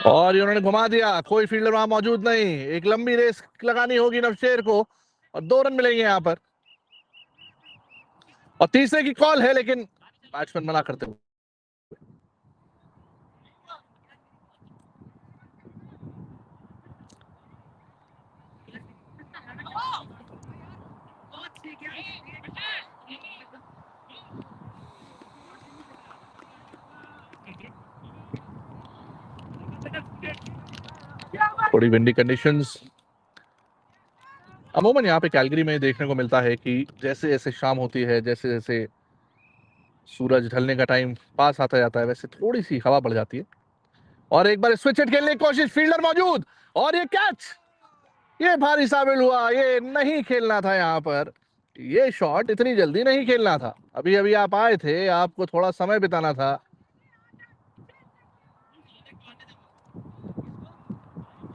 और इन्होंने घुमा दिया, कोई फील्डर वहां मौजूद नहीं। एक लंबी रेस लगानी होगी नवशेर को और 2 रन मिलेंगे यहाँ पर। और तीसरे की कॉल है लेकिन बैट्समैन मना करते हुए। थोड़ी विंडी कंडीशंस अमूमन यहाँ पे कैलगरी में देखने को मिलता है कि जैसे जैसे शाम होती है, जैसे जैसे सूरज ढलने का टाइम पास आता जाता है, वैसे थोड़ी सी हवा बढ़ जाती है। और एक बार स्विच हिट खेलने की कोशिश, फील्डर मौजूद और ये कैच, ये भारी साबित हुआ। ये नहीं खेलना था यहाँ पर, ये शॉट इतनी जल्दी नहीं खेलना था। अभी अभी आप आए थे, आपको थोड़ा समय बिताना था।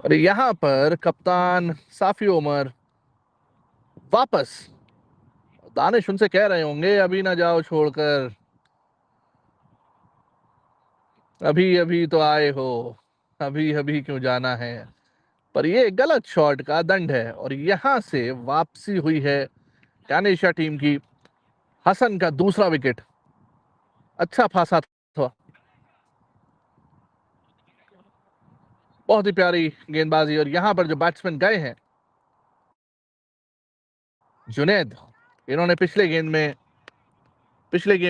और यहाँ पर कप्तान साफी उमर वापस, दानिश उनसे कह रहे होंगे अभी ना जाओ छोड़कर, अभी अभी तो आए हो, अभी अभी क्यों जाना है। पर ये गलत शॉट का दंड है और यहां से वापसी हुई है कैनेशिया टीम की। हसन का दूसरा विकेट, अच्छा फासा था, बहुत ही प्यारी गेंदबाजी। और यहां पर जो बैट्समैन गए हैं, जुनैद, इन्होंने पिछले गेम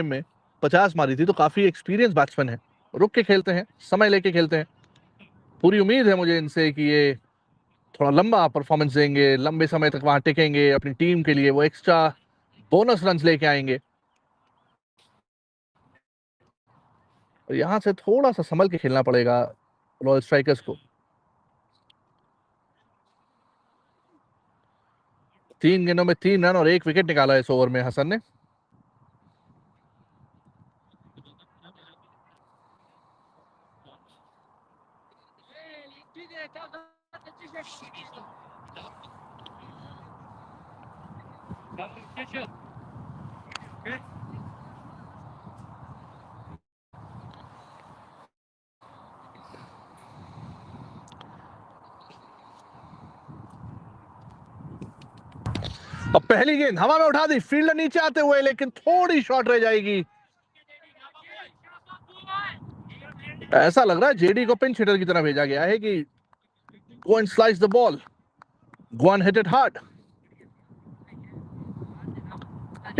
में 50 मारी थी, तो काफी एक्सपीरियंस बैट्समैन है। रुक के खेलते हैं, समय लेके खेलते हैं। पूरी उम्मीद है मुझे इनसे कि ये थोड़ा लंबा परफॉर्मेंस देंगे, लंबे समय तक वहां टिकेंगे, अपनी टीम के लिए वो एक्स्ट्रा बोनस रन लेके आएंगे। और यहां से थोड़ा सा संभल के खेलना पड़ेगा रॉयल स्ट्राइकर्स को। 3 गेंदों में 3 रन और 1 विकेट निकाला इस ओवर में हसन ने। अब पहली गेंद हवा में उठा दी, फील्डर नीचे आते हुए, लेकिन थोड़ी शॉट रह जाएगी। ऐसा लग रहा है जेडी को पिंच हिटर की तरह भेजा गया है कि go and slice the ball, go and hit it hard.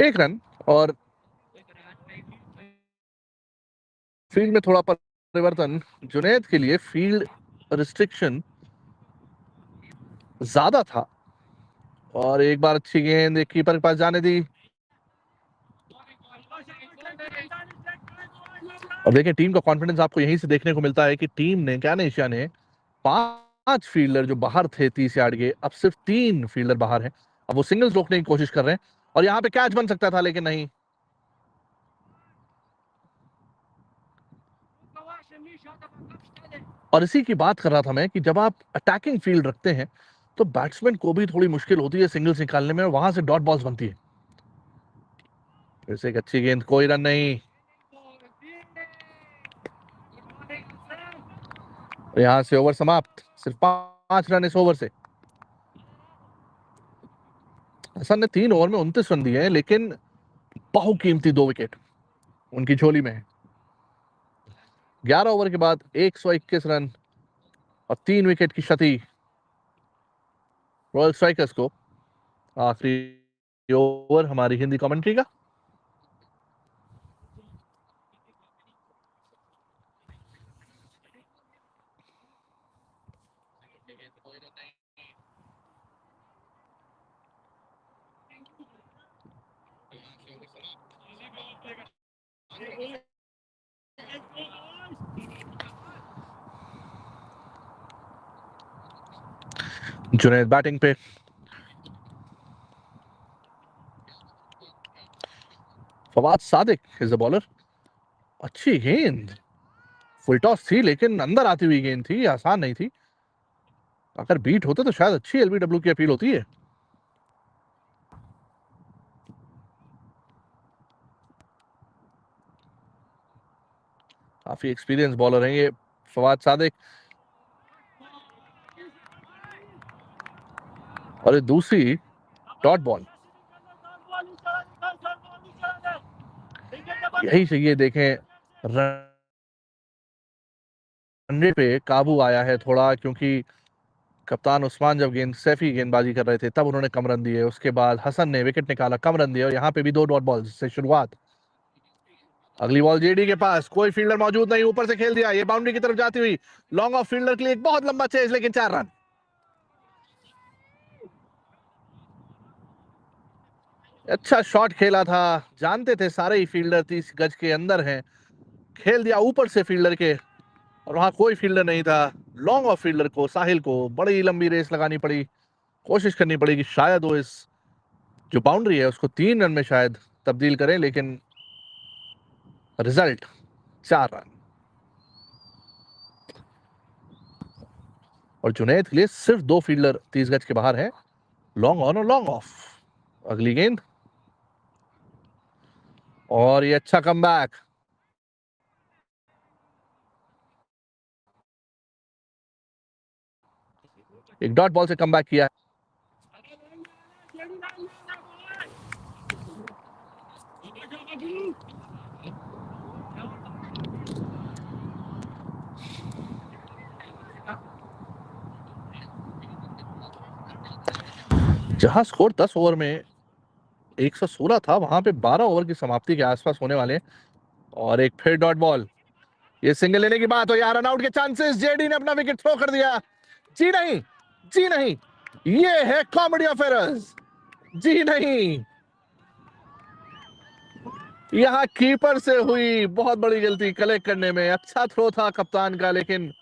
1 run और फील्ड में थोड़ा परिवर्तन। जुनैद के लिए फील्ड रिस्ट्रिक्शन ज्यादा था। और एक बार अच्छी गेंद एक कीपर के पास जाने दी। अब देखिए टीम का कॉन्फिडेंस आपको यहीं से देखने को मिलता है कि टीम ने, कैनेशिया ने 5 फील्डर जो बाहर थे 30 यार्ड के, अब सिर्फ 3 फील्डर बाहर हैं। अब वो सिंगल्स रोकने की कोशिश कर रहे हैं और यहाँ पे कैच बन सकता था लेकिन नहीं। और इसी की बात कर रहा था मैं कि जब आप अटैकिंग फील्ड रखते हैं तो बैट्समैन को भी थोड़ी मुश्किल होती है सिंगल्स निकालने में, और वहां से डॉट बॉल्स बनती है। फिर से एक अच्छी गेंद, कोई रन नहीं। यहां से ओवर समाप्त, सिर्फ 5 रन इस ओवर से। हसन ने 3 ओवर में 29 रन दिए हैं, लेकिन बहुकीमती 2 विकेट उनकी झोली में है। 11 ओवर के बाद 121 रन और 3 विकेट की क्षति रॉयल स्ट्राइकर्स को। आखिरी ओवर हमारी हिंदी कमेंट्री का। जुनैद बैटिंग पे। Fawad Sadiq is the bowler. अच्छी गेंद, फुल टॉस थी लेकिन अंदर आती हुई गेंद थी, आसान नहीं थी। अगर बीट होते तो शायद अच्छी एलबीडब्ल्यू की अपील होती है। काफी एक्सपीरियंस बॉलर हैं ये फवाद सादिक। और ये दूसरी डॉट बॉल, यही चाहिए। देखें रन रेट पे काबू आया है थोड़ा, क्योंकि कप्तान उस्मान जब सैफी गेंदबाजी कर रहे थे तब उन्होंने कम रन दिए। उसके बाद हसन ने विकेट निकाला, कम रन दिए, और यहाँ पे भी 2 डॉट बॉल्स से शुरुआत। अगली बॉल जेडी के पास, कोई फील्डर मौजूद नहीं, ऊपर से खेल दिया, ये बाउंड्री की तरफ जाती हुई। लॉन्ग ऑफ फील्डर के लिए एक बहुत लंबा चेज, लेकिन 4 रन। अच्छा शॉट खेला था, जानते थे सारे ही फील्डर 30 गज के अंदर हैं। खेल दिया ऊपर से फील्डर के, और वहां कोई फील्डर नहीं था। लॉन्ग ऑफ फील्डर को, साहिल को बड़ी लंबी रेस लगानी पड़ी, कोशिश करनी पड़ी कि शायद वो इस जो बाउंड्री है उसको 3 रन में शायद तब्दील करें, लेकिन रिजल्ट 4 रन। और जुनैद के लिए सिर्फ 2 फील्डर 30 गज के बाहर हैं, लॉन्ग ऑन और लॉन्ग ऑफ। अगली गेंद, और ये अच्छा कमबैक। एक डॉट बॉल से कमबैक किया। जहां स्कोर 10 ओवर में 116 था, वहां पे 12 ओवर की समाप्ति के आसपास होने वाले। और एक फिर डॉट बॉल, ये सिंगल लेने की बात हो या रन आउट के चांसेस। जेडी ने अपना विकेट थ्रो कर दिया। जी नहीं, जी नहीं, ये है कॉमेडी ऑफ एरर्स। जी नहीं, यहां कीपर से हुई बहुत बड़ी गलती कलेक्ट करने में। अच्छा थ्रो था कप्तान का, लेकिन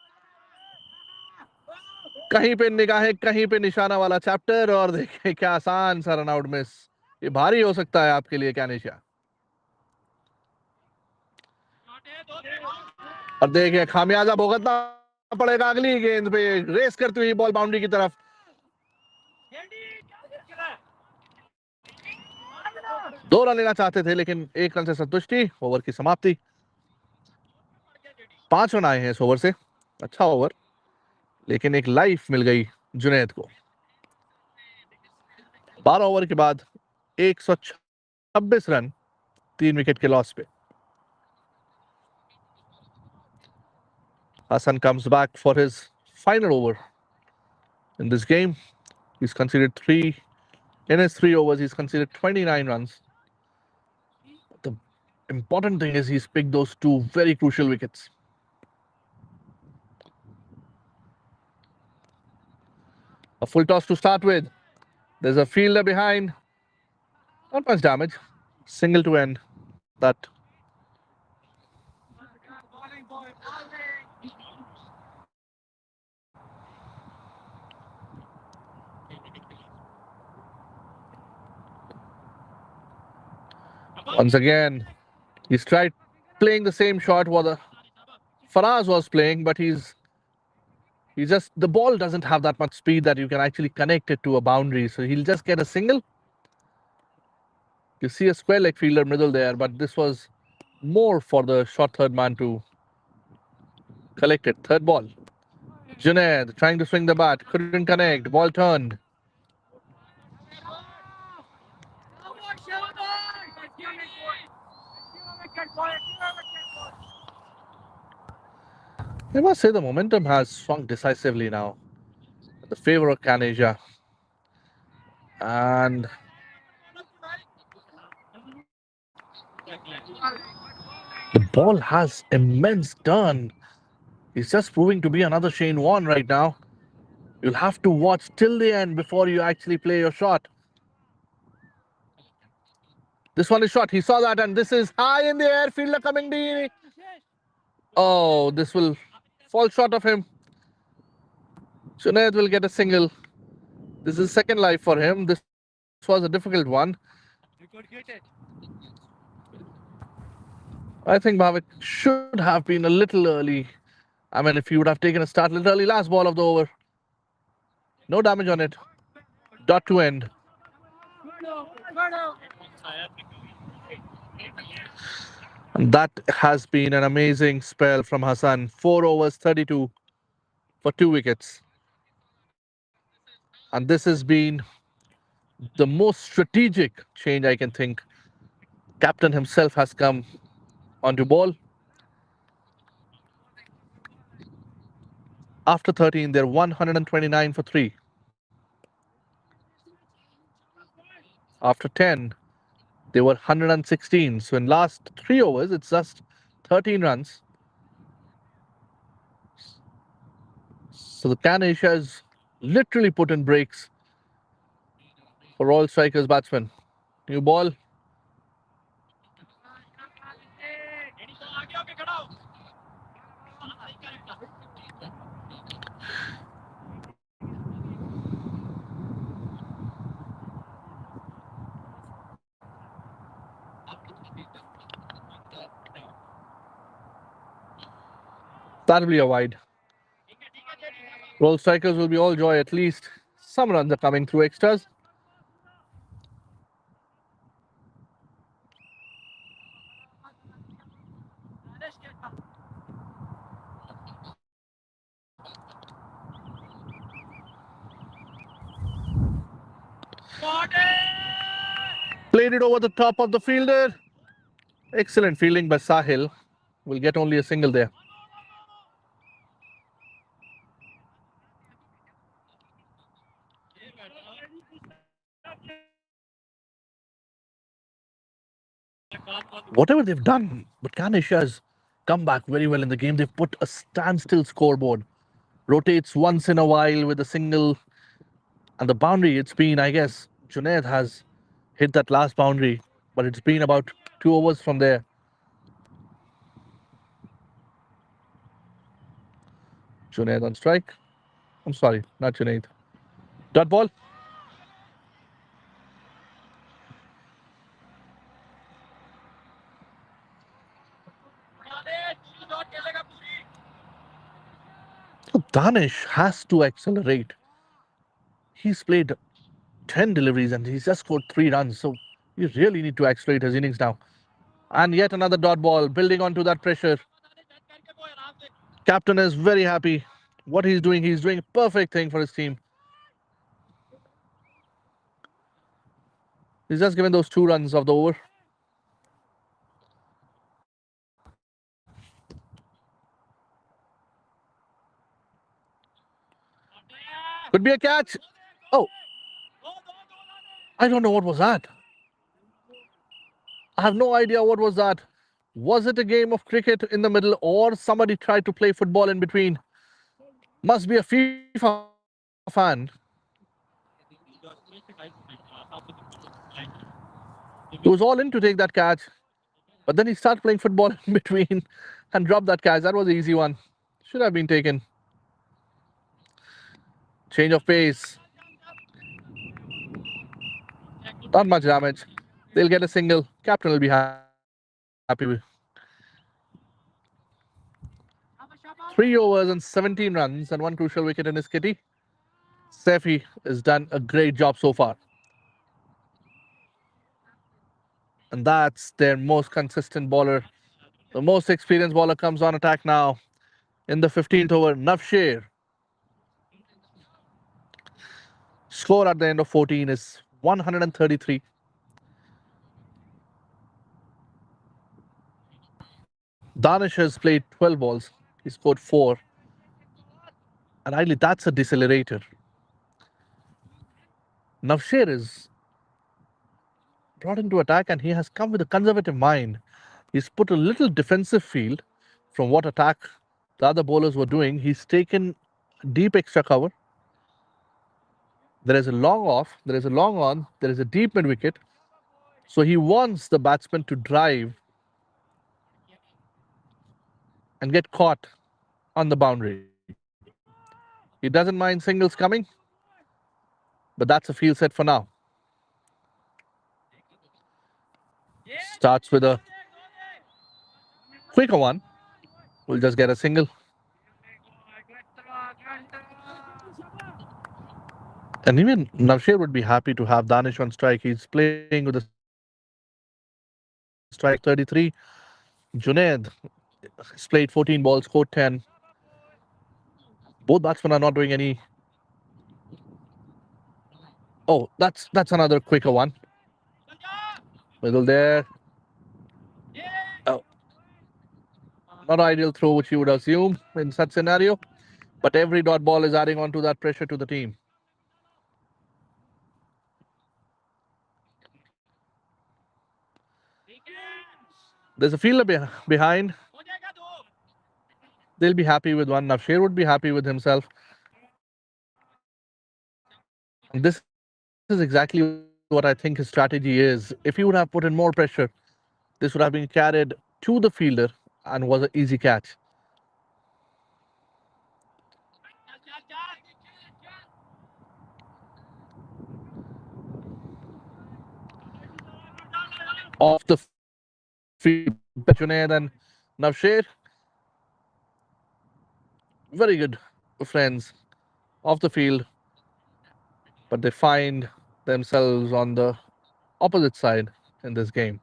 कहीं पे निगाहें कहीं पे निशाना वाला चैप्टर। और देखिए क्या आसान सा रन आउट मिस, ये भारी हो सकता है आपके लिए कैनेशिया। और देखिए खामियाजा भुगतना पड़ेगा अगली गेंद पे, रेस करती हुई बॉल बाउंड्री की तरफ। 2 रन लेना चाहते थे, लेकिन 1 रन से संतुष्टि। ओवर की समाप्ति। 5 रन आए हैं इस ओवर से। अच्छा ओवर, लेकिन एक लाइफ मिल गई जुनैद को। 12 ओवर के बाद 126 रन, 3 विकेट के लॉस पे। Hassan comes back for his final over in this game. He's conceded 3. In his 3 overs, he's conceded 29 runs. The important thing is he's picked those 2 very crucial wickets. A full toss to start with. There's a fielder behind. Not much damage. Single to end that. Once again, he's tried playing the same shot what Faraz was playing, but he's The ball doesn't have that much speed that you can actually connect it to a boundary. So he'll just get a single. You see a square leg fielder middle there, but this was more for the short third man to collect it. Third ball. Junaid trying to swing the bat, couldn't connect. Ball turned. I must say the momentum has swung decisively now in the favor of Canasia. And the ball has immense turn. He's just proving to be another Shane Warne right now. You'll have to watch till the end before you actually play your shot. This one is shot. He saw that, and this is high in the air. Fielder coming deep. Oh, this will fall short of him. Junaid will get a single. This is second life for him. This was a difficult one. I think Bhavik should have been a little early. I mean, if he would have taken a start a little early, last ball of the over. No damage on it. Dot to end. And that has been an amazing spell from Hassan. 4 overs, 32 for 2 wickets. And this has been the most strategic change I can think. Captain himself has come onto ball. After 13, they're 129 for 3. After 10, they were 116. So in last 3 overs, it's just 13 runs. So the Canasia has literally put in brakes for all strikers batsmen. New ball. That'll be a wide. Roll strikers will be all joy. At least some runs are coming through extras. Played it over the top of the fielder. Excellent fielding by Sahil. Will get only a single there. Whatever they've done, but Canasia has come back very well in the game. They've put a standstill scoreboard. Rotates once in a while with a single. And the boundary, it's been, I guess, Junaid has hit that last boundary, but it's been about 2 overs from there. Junaid on strike. I'm sorry, not Junaid. Dot ball. So Danish has to accelerate. He's played 10 deliveries and he's just scored 3 runs. So you really need to accelerate his innings now. And yet another dot ball, building onto that pressure. Captain is very happy. What he's doing a perfect thing for his team. He's just given those 2 runs of the over. Could be a catch. Oh, I don't know what was that. I have no idea what was that. Was it a game of cricket in the middle or somebody tried to play football in between? Must be a FIFA fan. He was all in to take that catch. But then he started playing football in between and dropped that catch. That was the easy one. Should have been taken. Change of pace. Not much damage. They'll get a single. Captain will be happy with. 3 overs and 17 runs and 1 crucial wicket in his kitty. Saifi has done a great job so far. And that's their most consistent bowler. The most experienced bowler comes on attack now in the 15th over, Navsher. Score at the end of 14 is 133. Danish has played 12 balls. He scored 4. And ideally, that's a decelerator. Navsher is brought into attack and he has come with a conservative mind. He's put a little defensive field from what attack the other bowlers were doing. He's taken deep extra cover. There is a long off, there is a long on, there is a deep mid wicket. So he wants the batsman to drive and get caught on the boundary. He doesn't mind singles coming, but that's a field set for now. Starts with a quicker one. We'll just get a single. And even Navsher would be happy to have Danish on strike. He's playing with a strike rate of 33. Junaid has played 14 balls, scored 10. Both batsmen are not doing any. Oh, that's another quicker one. Middle there. Oh. Not ideal throw, which you would assume in such scenario. But every dot ball is adding on to that pressure to the team. There's a fielder behind. They'll be happy with one. Navsher would be happy with himself. And this is exactly what I think his strategy is. If he would have put in more pressure, this would have been carried to the fielder and was an easy catch. Off the field, Junaid and Navsher. Very good friends off the field, but they find themselves on the opposite side in this game.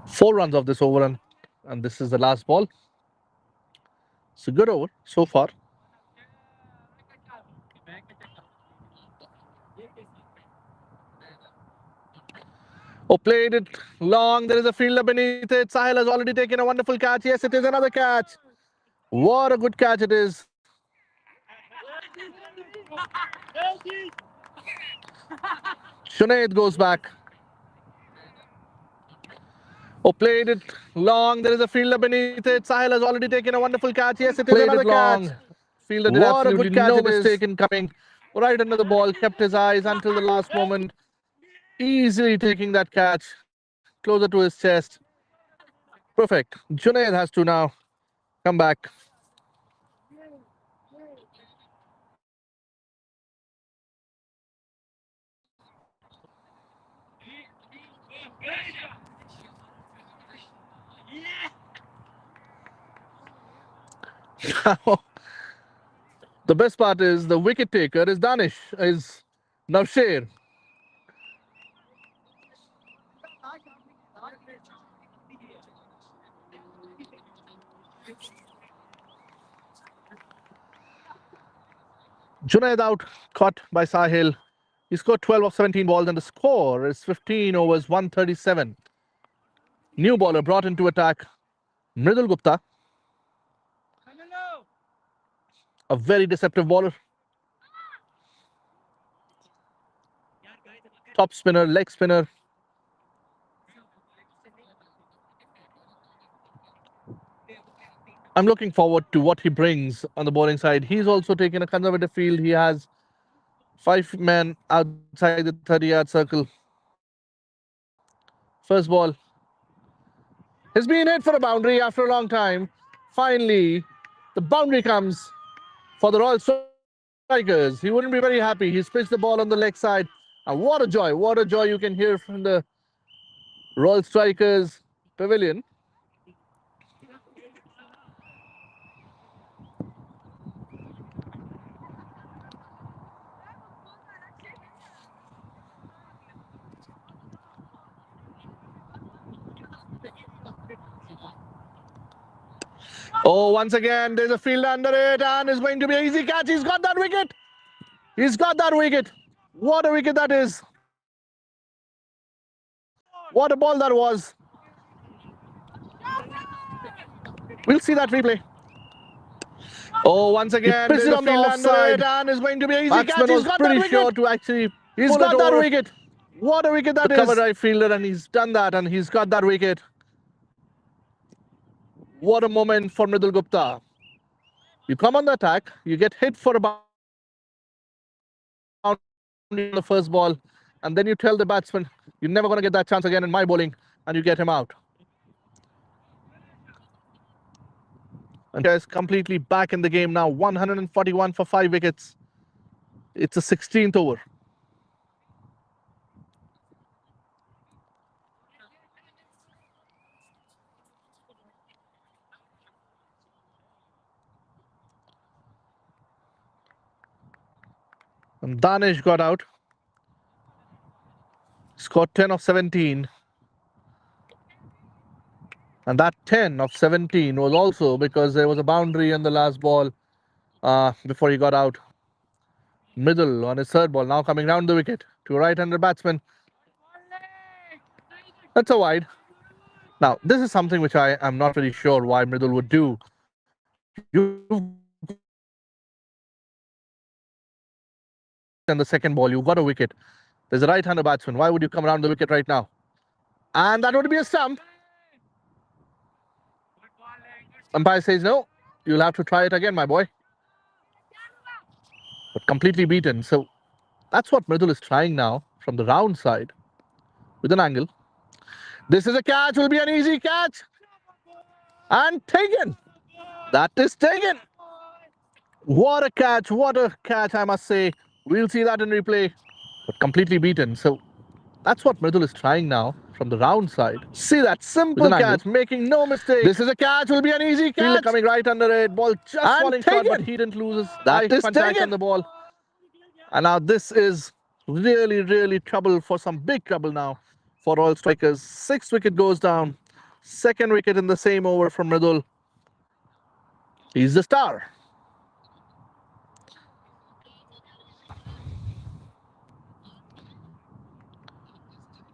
Four runs of this over, and this is the last ball. It's a good over so far. Oh, played it long. There is a fielder beneath it. Sahil has already taken a wonderful catch. Yes, it is another catch. What a good catch it is. Junaid goes back. Oh, played it long. There is a fielder beneath it. Sahil has already taken a wonderful catch. Yes, it is another catch. Fielder did absolutely no mistake in coming right under the ball. Kept his eyes until the last moment. Easily taking that catch closer to his chest. Perfect. Junaid has to now come back. The best part is the wicket taker is Danish, is Navsher. Junaid out, caught by Sahil. He scored 12 of 17 balls, and the score is 15 overs, 137. New bowler brought into attack, Mridul Gupta. A very deceptive bowler. Top spinner, leg spinner. I'm looking forward to what he brings on the bowling side. He's also taken a conservative field. He has 5 men outside the 30-yard circle. First ball. Has been hit for a boundary after a long time. Finally, the boundary comes for the Royal Strikers. He wouldn't be very happy. He's pitched the ball on the leg side. And what a joy you can hear from the Royal Strikers pavilion. Oh, once again, there's a field under it, and it's going to be an easy catch. He's got that wicket. He's got that wicket. What a wicket that is. What a ball that was. We'll see that replay. Oh, once again, He pitched there's it a on the field under offside. it, and it's going to be an easy catch. Batsman He's was got pretty that sure wicket. to actually He's pull got it that over wicket. What a wicket that the is. cover Right fielder, and he's done that, and he's got that wicket. What a moment for Mridul Gupta. You come on the attack, you get hit for a boundary on the first ball, and then you tell the batsman, you're never going to get that chance again in my bowling, and you get him out. And is completely back in the game now, 141 for 5 wickets. It's a 16th over. And Danish got out. Scored 10 of 17. And that 10 of 17 was also because there was a boundary on the last ball before he got out. Middle on his third ball, now coming round the wicket to a right-hander batsman. That's a wide. Now, this is something which I am not really sure why Mridul would do. And the second ball, you got a wicket. There's a right-hander batsman. Why would you come around the wicket right now? And that would be a stump. Umpire says no. You'll have to try it again, my boy. But completely beaten. So that's what Mridul is trying now from the round side with an angle. This is a catch. Will be an easy catch. And taken. That is taken. What a catch. What a catch, I must say. We'll see that in replay. But completely beaten. So that's what Mridul is trying now from the round side. See that simple catch, making no mistake. This is a catch, will be an easy catch. Fielder coming right under it, ball just falling short, but he didn't lose his eye contact on the ball. And now this is really, really trouble for some big trouble now for Royal Strikers. 6th wicket goes down. 2nd wicket in the same over from Mridul. He's the star.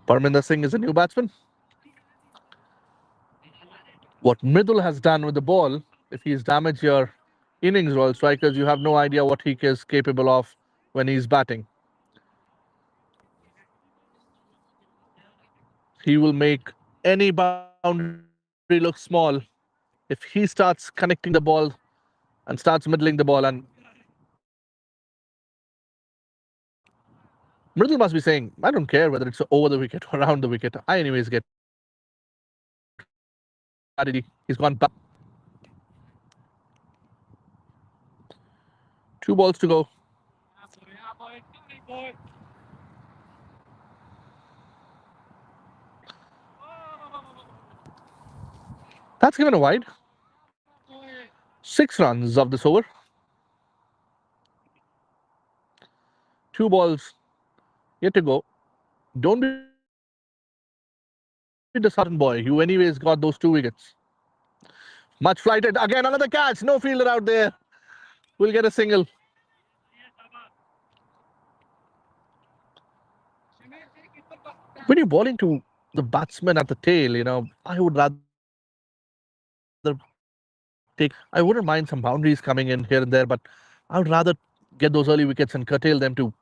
Parminder Singh is a new batsman. What Mridul has done with the ball, if he's damaged your innings, Royal Strikers, you have no idea what he is capable of when he's batting. He will make any boundary look small if he starts connecting the ball and starts middling the ball. And Mridul must be saying, I don't care whether it's over the wicket or around the wicket. I anyways get. He's gone back. 2 balls to go. That's given a wide. 6 runs of this over. 2 balls yet to go. Don't be disheartened, boy. You anyways got those 2 wickets. Much flighted. Again, another catch. No fielder out there. We'll get a single. When you're bowling to the batsman at the tail, I would rather I wouldn't mind some boundaries coming in here and there, but I would rather get those early wickets and curtail them to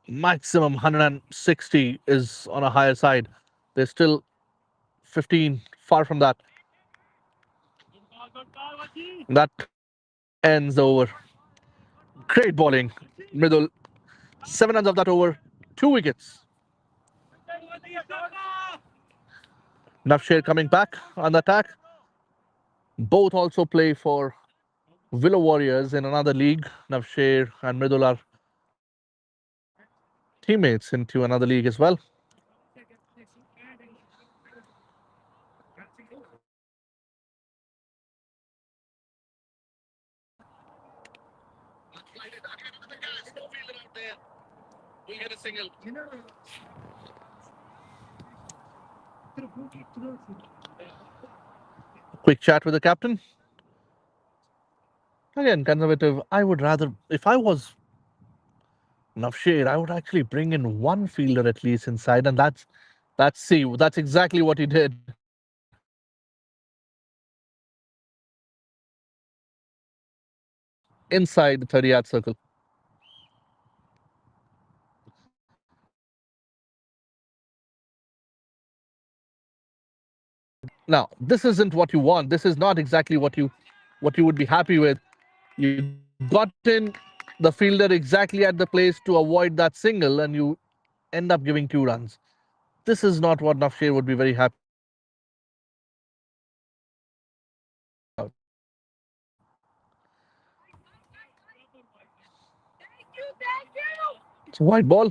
maximum 160 is on a higher side. There's still 15 far from that. That ends the over. Great bowling. Middle. 7 runs of that over. 2 wickets. Navsher coming back on the attack. Both also play for Willow Warriors in another league. Navsher and Mridul are teammates into another league as well. Quick chat with the captain. Again, conservative. I would rather, if I was Navsher, I would actually bring in one fielder at least inside, and that's exactly what he did. Inside the 30-yard circle. Now, this isn't what you want. This is not exactly what you would be happy with. You got in the fielder exactly at the place to avoid that single, and you end up giving 2 runs. This is not what Navsher would be very happy about. It's a white ball.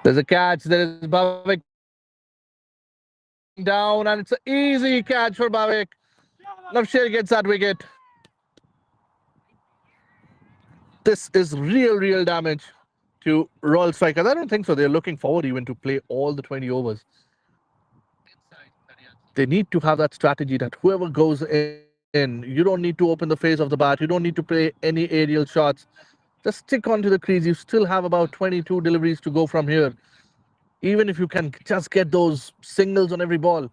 There's a catch. There is Bhavik down, and it's an easy catch for Bhavik. Navsher gets that wicket. This is real damage to Royal Strikers. I don't think so. They're looking forward even to play all the 20 overs. They need to have that strategy that whoever goes in, you don't need to open the face of the bat. You don't need to play any aerial shots. Just stick onto the crease. You still have about 22 deliveries to go from here. Even if you can just get those singles on every ball,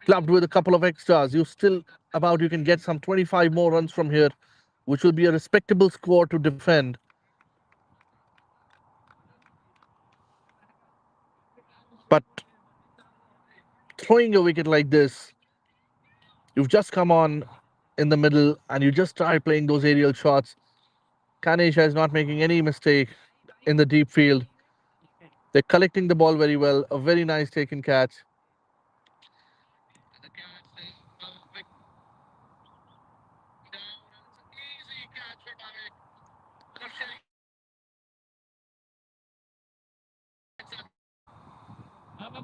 clubbed with a couple of extras, you can get some 25 more runs from here, which will be a respectable score to defend. But throwing a wicket like this, you've just come on in the middle and you just try playing those aerial shots. Canasia is not making any mistake in the deep field. They're collecting the ball very well. A very nice taken catch.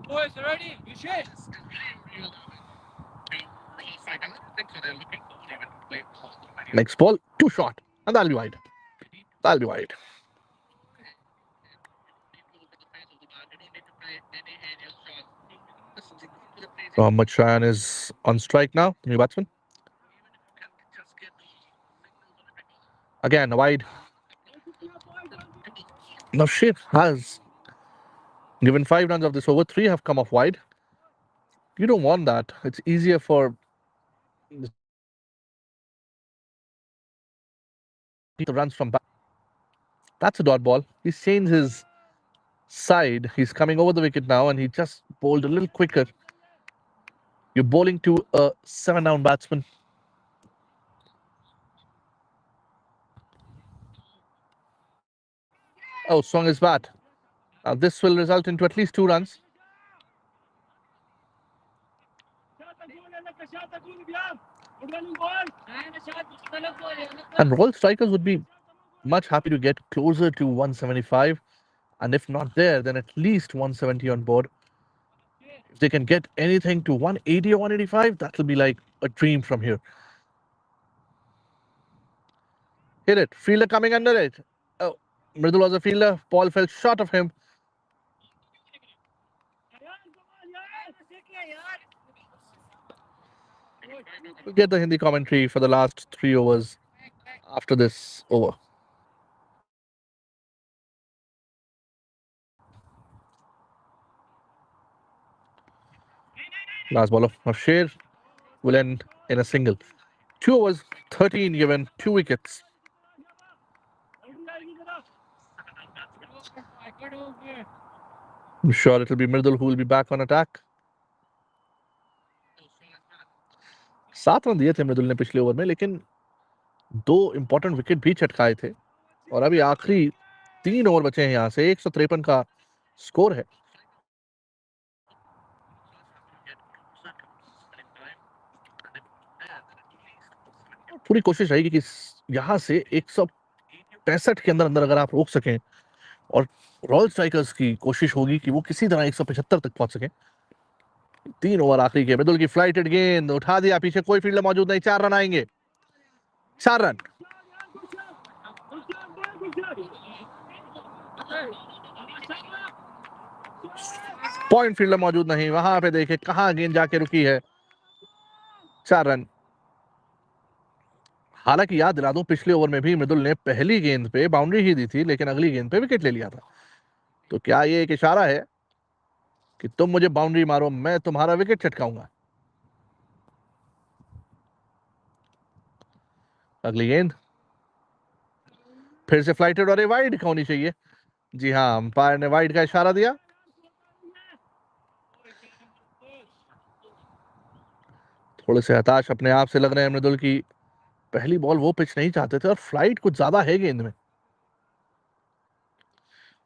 Boys, ready? You should. Next ball, too short. And that'll be wide. That'll be wide. Mohammad Shayan is on strike now, new batsman. Again, wide. Now Sheikh has given 5 runs of this over. 3 have come off wide. You don't want that. It's easier for the runs from back. That's a dot ball. He's changed his side. He's coming over the wicket now, and he just bowled a little quicker. You're bowling to a 7-down batsman. Oh, swung his bat. Now this will result into at least 2 runs. And Royal Strikers would be much happy to get closer to 175. And if not there, then at least 170 on board. If they can get anything to 180 or 185, that'll be like a dream from here. Hit it. Fielder coming under it. Oh, Mridul was a fielder. Ball fell short of him. We'll get the Hindi commentary for the last 3 overs after this over. Last ball of Sher will end in a single. 2 overs, 13 given, 2 wickets. I'm sure it'll be Mridul who will be back on attack. 7 run दिए थे मृदुल ने पिछले over में, लेकिन 2 important wicket भी चटकाए थे. और अभी आखिरी 3 ओवर बचे हैं। यहाँ से 153 का स्कोर है। पूरी कोशिश रहेगी कि यहाँ से 165 के अंदर अंदर अगर आप रोक सकें, और रॉयल स्ट्राइकर्स की कोशिश होगी कि वो किसी तरह 175 तक पहुंच सके। 3 ओवर आखिरी के। मृदुल की फ्लाइटेड गेंद उठा दिया, पीछे कोई फील्डर मौजूद नहीं, 4 रन आएंगे। 4 रन। पॉइंट फील्डर मौजूद नहीं, वहां पे देखे कहां गेंद जाके रुकी है। 4 रन। हालांकि याद दिला दूं, पिछले ओवर में भी मृदुल ने पहली गेंद पे बाउंड्री ही दी थी, लेकिन अगली गेंद पे विकेट ले लिया था। तो क्या ये एक इशारा है कि तुम मुझे बाउंड्री मारो, मैं तुम्हारा विकेट चटकाऊंगा? अगली गेंद फिर से फ्लाइटेड, और वाइड होनी चाहिए। जी हाँ, अंपायर ने वाइड का इशारा दिया। थोड़े से हताश अपने आप से लग रहे हैं मृदुल की। पहली बॉल वो पिच नहीं चाहते थे, और फ्लाइट कुछ ज्यादा है गेंद में।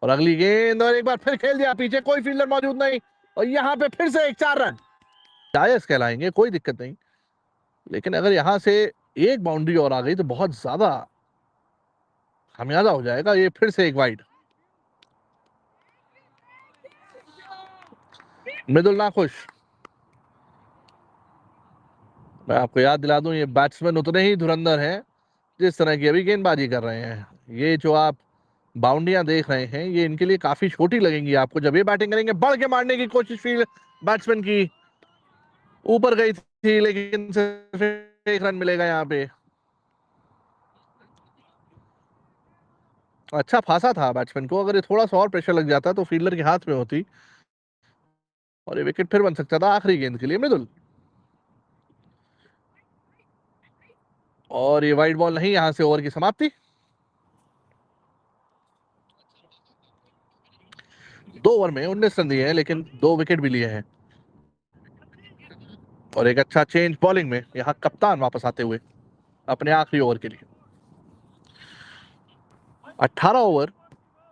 और अगली गेंद, और एक बार फिर खेल दिया, पीछे कोई फील्डर मौजूद नहीं, और यहां पे फिर से एक 4 रन। जायज कहलाएंगे, कोई दिक्कत नहीं, लेकिन अगर यहां से एक बाउंड्री और आ गई तो बहुत ज्यादा खामियाजा हो जाएगा। ये फिर से एक वाइड। मृदुल नाखुश। मैं आपको याद दिला दूं, ये बैट्समैन उतने ही धुरंधर हैं जिस तरह की अभी गेंदबाजी कर रहे हैं। ये जो आप बाउंड्रियां देख रहे हैं, ये इनके लिए काफी छोटी लगेंगी आपको जब ये बैटिंग करेंगे। बढ़ के मारने की कोशिश फील्ड बैट्समैन की, ऊपर गई थी, लेकिन सिर्फ 1 रन मिलेगा यहाँ पे। अच्छा फांसा था बैट्समैन को, अगर ये थोड़ा सा और प्रेशर लग जाता तो फील्डर के हाथ में होती, और ये विकेट फिर बन सकता था आखिरी गेंद के लिए मृदुल। और ये वाइड बॉल नहीं, यहां से ओवर की समाप्ति। 2 ओवर में 19 रन दिए हैं, लेकिन 2 विकेट भी लिए हैं। और एक अच्छा चेंज बॉलिंग में, यहां कप्तान वापस आते हुए अपने आखिरी ओवर के लिए। 18 ओवर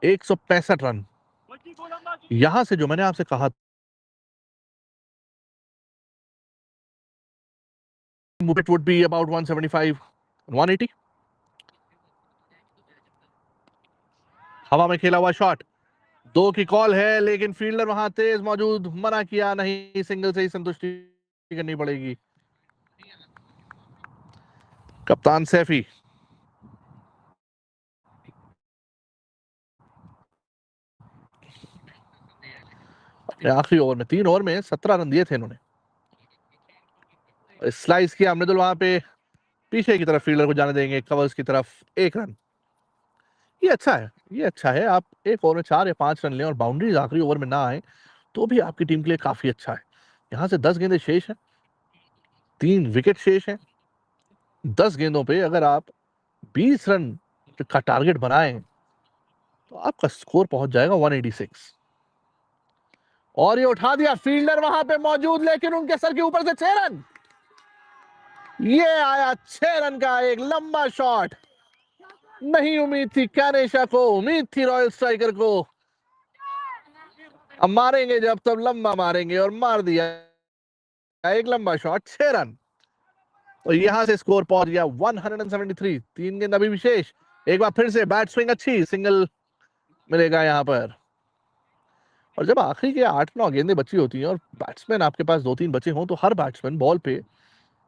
165 रन। यहां से जो मैंने आपसे कहा it would be about 175, 180। हवा में खेला हुआ शॉट, 2 की कॉल है, लेकिन फील्डर वहां तेज मौजूद, मना किया नहीं, सिंगल से ही संतुष्टि करनी पड़ेगी। कप्तान सैफी। अपने आखिरी ओवर में 3 ओवर में 17 रन दिए थे इन्होंने। स्लाइस किया मृदुल वहां पे, पीछे की तरफ फील्डर को जाने देंगे, कवर्स की तरफ 1 रन। ये अच्छा है, ये अच्छा है। आप एक ओवर में 4 या 5 रन लें और बाउंड्रीज आखिरी ओवर में ना आए तो भी आपकी टीम के लिए काफी अच्छा है। यहां से 10 गेंदें शेष हैं, 3 विकेट शेष हैं। 10 गेंदों पे अगर आप 20 रन का टारगेट बनाएं तो आपका स्कोर पहुंच जाएगा 186। और ये उठा दिया, फील्डर वहां पे मौजूद, लेकिन उनके सर के ऊपर से 6 रन। ये आया 6 रन का एक लंबा शॉट। नहीं उम्मीद थी कैनेशिया को, उम्मीद थी रॉयल स्ट्राइकर को। अब मारेंगे जब तब लंबा मारेंगे, और मार दिया एक लंबा शॉट, 6 रन। और यहां से स्कोर पहुंच गया 173। 3 गेंद अभी विशेष। एक बार फिर से बैट स्विंग अच्छी, सिंगल मिलेगा यहां पर। और जब आखिरी के 8-9 गेंदें बची होती हैं और बैट्समैन आपके पास 2-3 बचे हों, तो हर बैट्समैन बॉल पे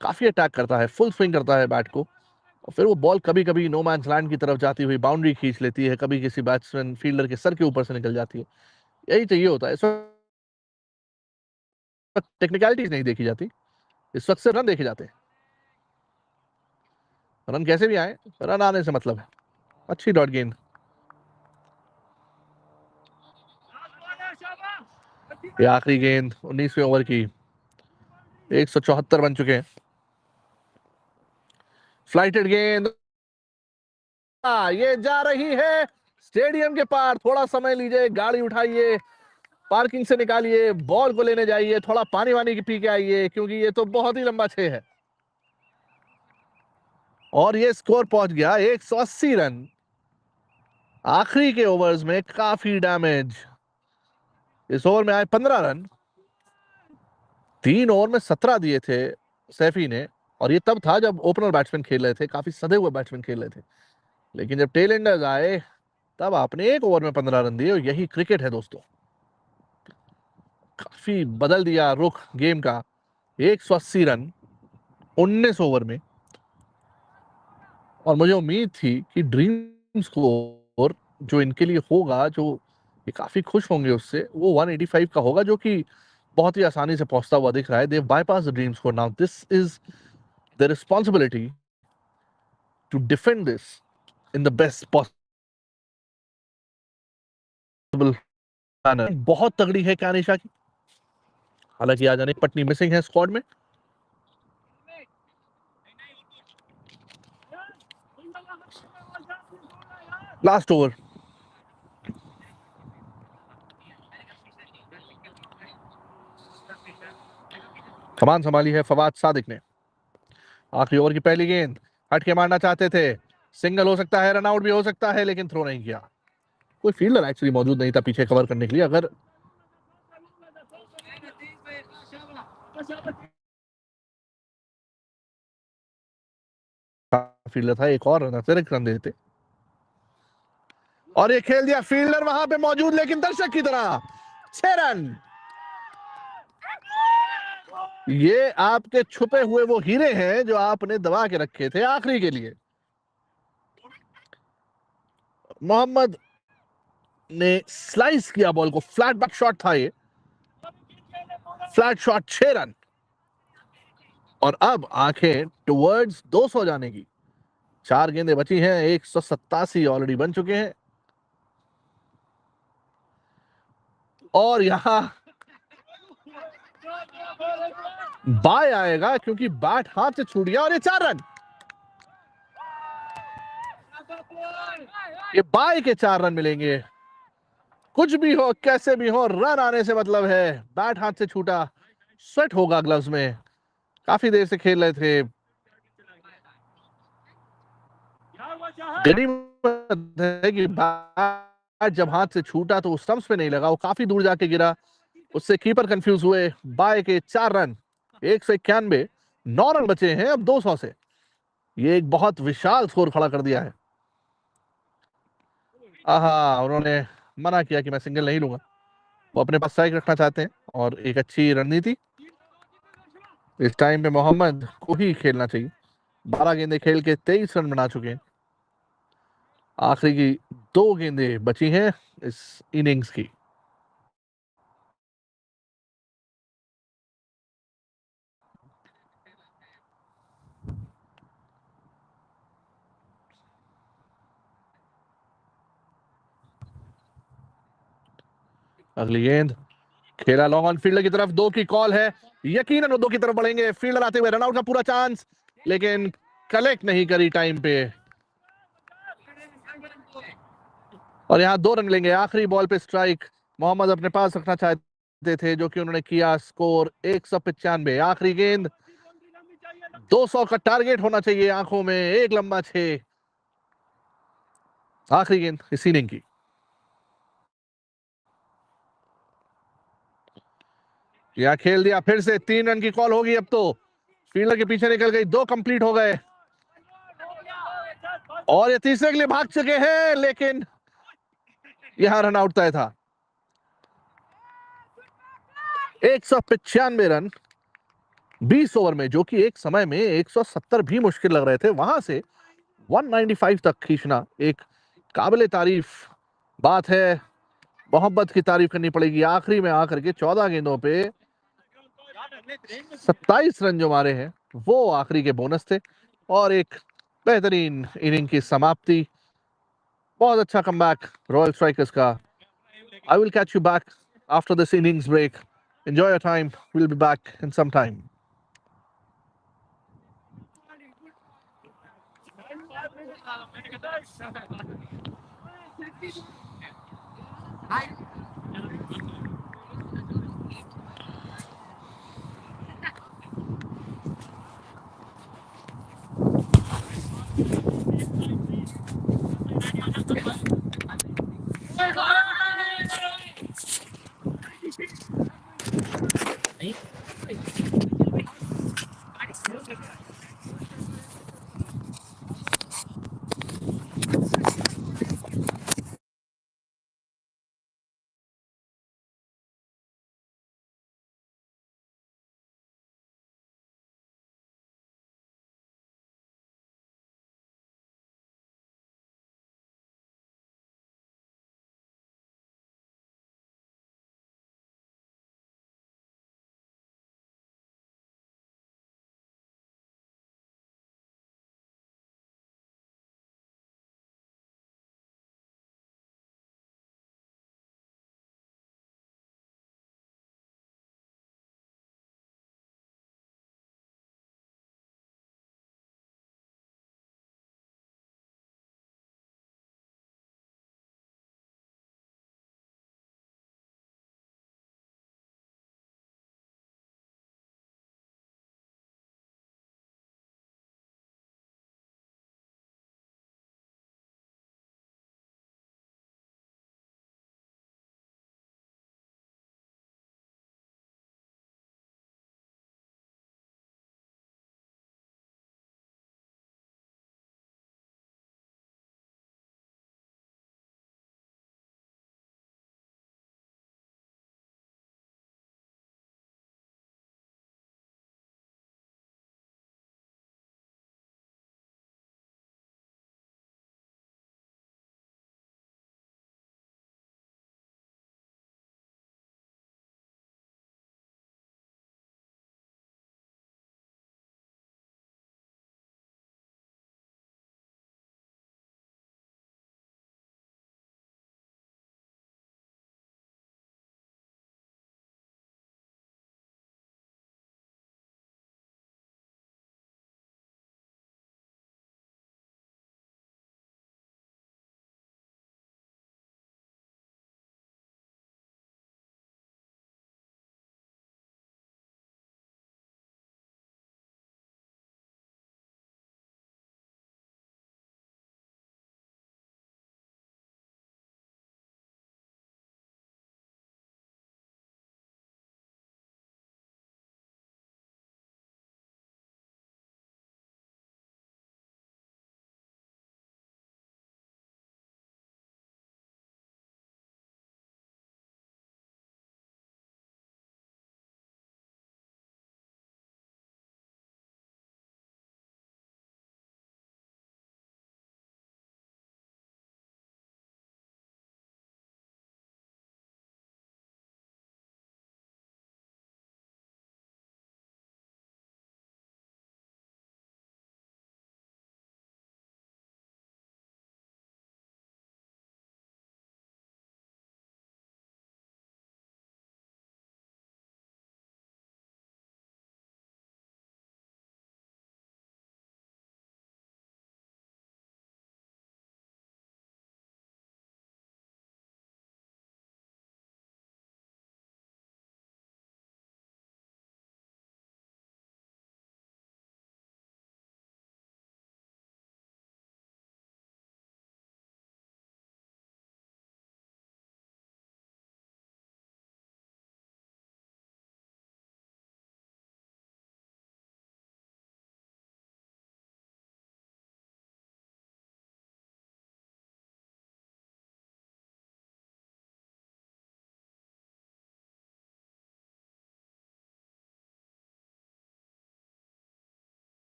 काफी अटैक करता है, फुल स्विंग करता है बैट को, और फिर वो बॉल कभी कभी नो मैंस लैंड की तरफ जाती हुई बाउंड्री खींच लेती है, कभी किसी बैट्समैन फील्डर के सर के ऊपर से निकल जाती है। यही चाहिए होता है। इस वक्त टेक्निकलिटीज नहीं देखी जाती, इस वक्त से रन देखे जाते हैं। रन कैसे भी आए, रन आने से मतलब है। अच्छी डॉट गेंद। ये आखिरी गेंद 19वें ओवर की। 174 बन चुके हैं। फ्लाइटेड गेंद, ये जा रही है स्टेडियम के पार। थोड़ा समय लीजिए, गाड़ी उठाइए, पार्किंग से निकालिए, बॉल को लेने जाइए, थोड़ा पानी वानी पी के आइए, क्योंकि ये तो बहुत ही लंबा 6 है। और ये स्कोर पहुंच गया 180 रन। आखिरी के ओवर्स में काफी डैमेज। इस ओवर में आए 15 रन, 3 ओवर में 17 दिए थे सैफी ने, और ये तब था जब ओपनर बैट्समैन खेल रहे थे, काफी सधे हुए बैट्समैन खेल रहे थे। लेकिन जब टेल एंडर्स आए तब आपने 1 ओवर में 15 रन दिए, और यही क्रिकेट है दोस्तों। काफी बदल दिया रुख गेम का। 180 रन 19 ओवर में, और मुझे उम्मीद थी कि ड्रीम स्कोर जो इनके लिए होगा, जो ये काफी खुश होंगे उससे, वो 185 का होगा, जो कि बहुत ही आसानी से पहुंचता हुआ दिख रहा है। They bypass the dream score now. This is the responsibility to defend this in the best possible manner. बहुत तगड़ी है कानिशा की। हालांकि आज अनेक पटनी मिसिंग है स्क्वाड में। लास्ट ओवर, कमान संभाली है फवाद सादिक ने। आखिरी ओवर की पहली गेंद हट के मारना चाहते थे, सिंगल हो सकता है, रन आउट भी हो सकता है, लेकिन थ्रो नहीं किया। कोई फील्डर एक्चुअली मौजूद नहीं था पीछे कवर करने के लिए। अगर फील्डर था, एक और रन अतिरिक्त रन देते। और ये खेल दिया फील्डर वहां पे मौजूद, लेकिन दर्शक की तरह 6 रन। ये आपके छुपे हुए वो हीरे हैं जो आपने दबा के रखे थे आखिरी के लिए। मोहम्मद ने स्लाइस किया बॉल को, फ्लैट बैक शॉट था ये, फ्लैट शॉट, 6 रन। और अब आंखें टुवर्ड्स 200 जाने की। 4 गेंदें बची हैं, 187 ऑलरेडी बन चुके हैं। और यहां बाय आएगा क्योंकि बैट हाथ से छूट गया, और ये 4 रन। ये बाय के 4 रन मिलेंगे। कुछ भी हो, कैसे भी हो, रन आने से मतलब है। बैट हाथ से छूटा, स्वेट होगा ग्लव्स में, काफी देर से खेल रहे थे। गनीमत है कि बैट जब हाथ से छूटा तो स्टंप्स पे नहीं लगा, वो काफी दूर जाके गिरा, उससे कीपर कंफ्यूज हुए। बाय के 4 रन, 191, 9 रन बचे हैं अब 200 से। ये एक बहुत विशाल स्कोर खड़ा कर दिया है। आहा, उन्होंने मना किया कि मैं सिंगल नहीं लूंगा। वो अपने पास स्ट्राइक रखना चाहते हैं, और एक अच्छी रणनीति। इस टाइम पे मोहम्मद को ही खेलना चाहिए। 12 गेंदें खेल के 23 रन बना चुके हैं। आखिरी की 2 गेंदें बची हैं इस इनिंग्स की। अगली गेंद खेला लॉन्ग ऑन, फील्डर की तरफ, 2 की कॉल है, यकीनन वो 2 की तरफ बढ़ेंगे। फील्डर आते हुए, रनआउट का पूरा चांस, लेकिन कलेक्ट नहीं करी टाइम पे, और यहां 2 रन लेंगे। आखिरी बॉल पे स्ट्राइक मोहम्मद अपने पास रखना चाहते थे, जो कि उन्होंने किया। स्कोर 195। आखिरी गेंद, 200 का टारगेट होना चाहिए आंखों में, एक लंबा 6। आखिरी गेंद इस इनिंग की। यह खेल दिया, फिर से 3 रन की कॉल होगी अब तो। फील्डर के पीछे निकल गई, 2 कंप्लीट हो गए, और ये तीसरे के लिए भाग चुके हैं, लेकिन यहां रन आउट तय था। 195 रन 20 ओवर में, जो कि एक समय में 170 भी मुश्किल लग रहे थे, वहां से 195 तक खींचना एक काबिले तारीफ बात है। मोहब्बत की तारीफ करनी पड़ेगी। आखिरी में आकर के 14 गेंदों पे 27 रन जो मारे हैं, वो आखिरी के बोनस थे, और एक बेहतरीन इनिंग की समाप्ति। बहुत अच्छा कमबैक रॉयल स्ट्राइकर्स का। I will catch you back after this innings break. Enjoy your time, will be back in some time.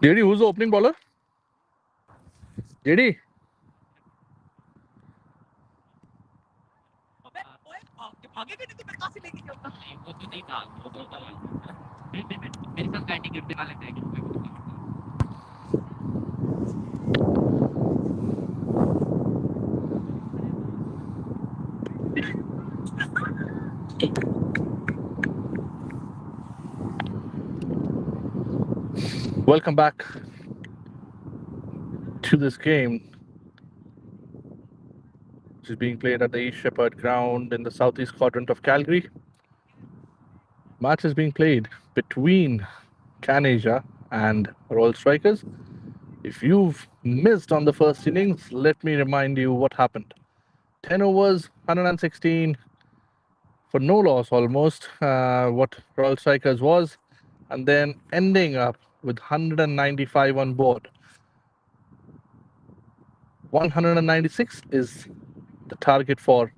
JD, who's the opening bowler? JD. Welcome back to this game, which is being played at the East Shepherd ground in the southeast quadrant of Calgary. Match is being played between Canasia and Royal Strikers. If you've missed on the first innings, let me remind you what happened. 10 overs, 116 for no loss almost, what Royal Strikers was, and then ending up with 195 on board. 196 is the target for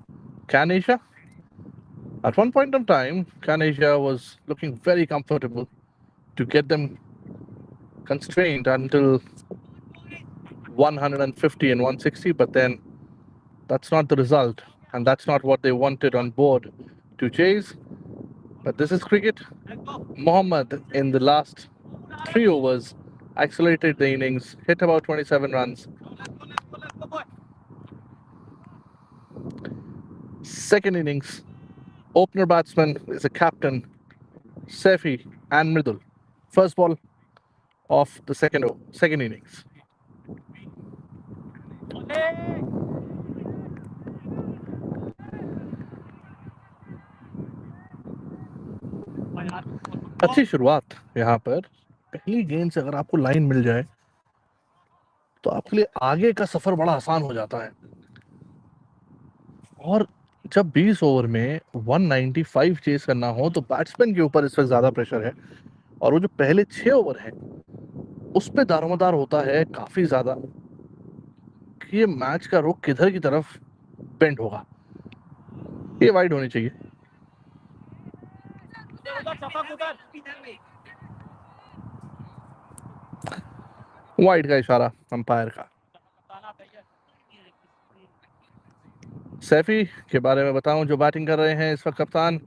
Canasia. At one point of time, Canasia was looking very comfortable to get them constrained until 150 and 160, but then that's not the result, and that's not what they wanted on board to chase. But this is cricket. Mohammad, in the last 3 overs, accelerated the innings, hit about 27 runs. Second innings, opener batsman is a captain, Sefi and Mridul. First ball of the second innings. अच्छी शुरुआत यहाँ पर। पहली गेंद से अगर आपको line मिल जाए तो आपके लिए आगे का सफर बड़ा आसान हो जाता है। और जब 20 ओवर में 195 चेस करना हो तो बैट्समैन के ऊपर इस वक्त ज्यादा प्रेशर है, और वो जो पहले 6 ओवर हैं उस पे दारोमदार होता है काफी ज्यादा कि ये मैच का रुख किधर की तरफ बेंड होगा। ये वाइड होनी चाहिए। वाइड का इशारा अंपायर का। सैफी के बारे में बताऊं, जो बैटिंग कर रहे हैं इस वक्त कप्तान,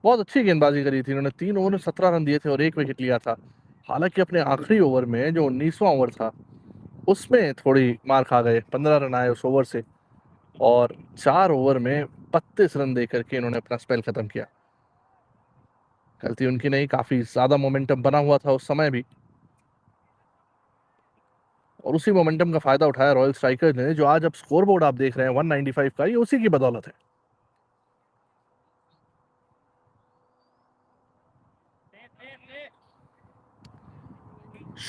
बहुत अच्छी गेंदबाजी करी थी इन्होंने। 3 ओवर में 17 रन दिए थे और 1 विकेट लिया था। हालांकि अपने आखिरी ओवर में जो 19वां ओवर था उसमें थोड़ी मार खा गए, 15 रन आए उस ओवर से, और 4 ओवर में 32 रन देकर के इन्होंने अपना स्पेल खत्म किया। गलती उनकी नहीं, काफी ज्यादा मोमेंटम बना हुआ था उस समय भी, और उसी मोमेंटम का फायदा उठाया रॉयल स्ट्राइकर्स ने। जो आज अब स्कोर बोर्ड आप देख रहे हैं 195 का, ये उसी की बदौलत है।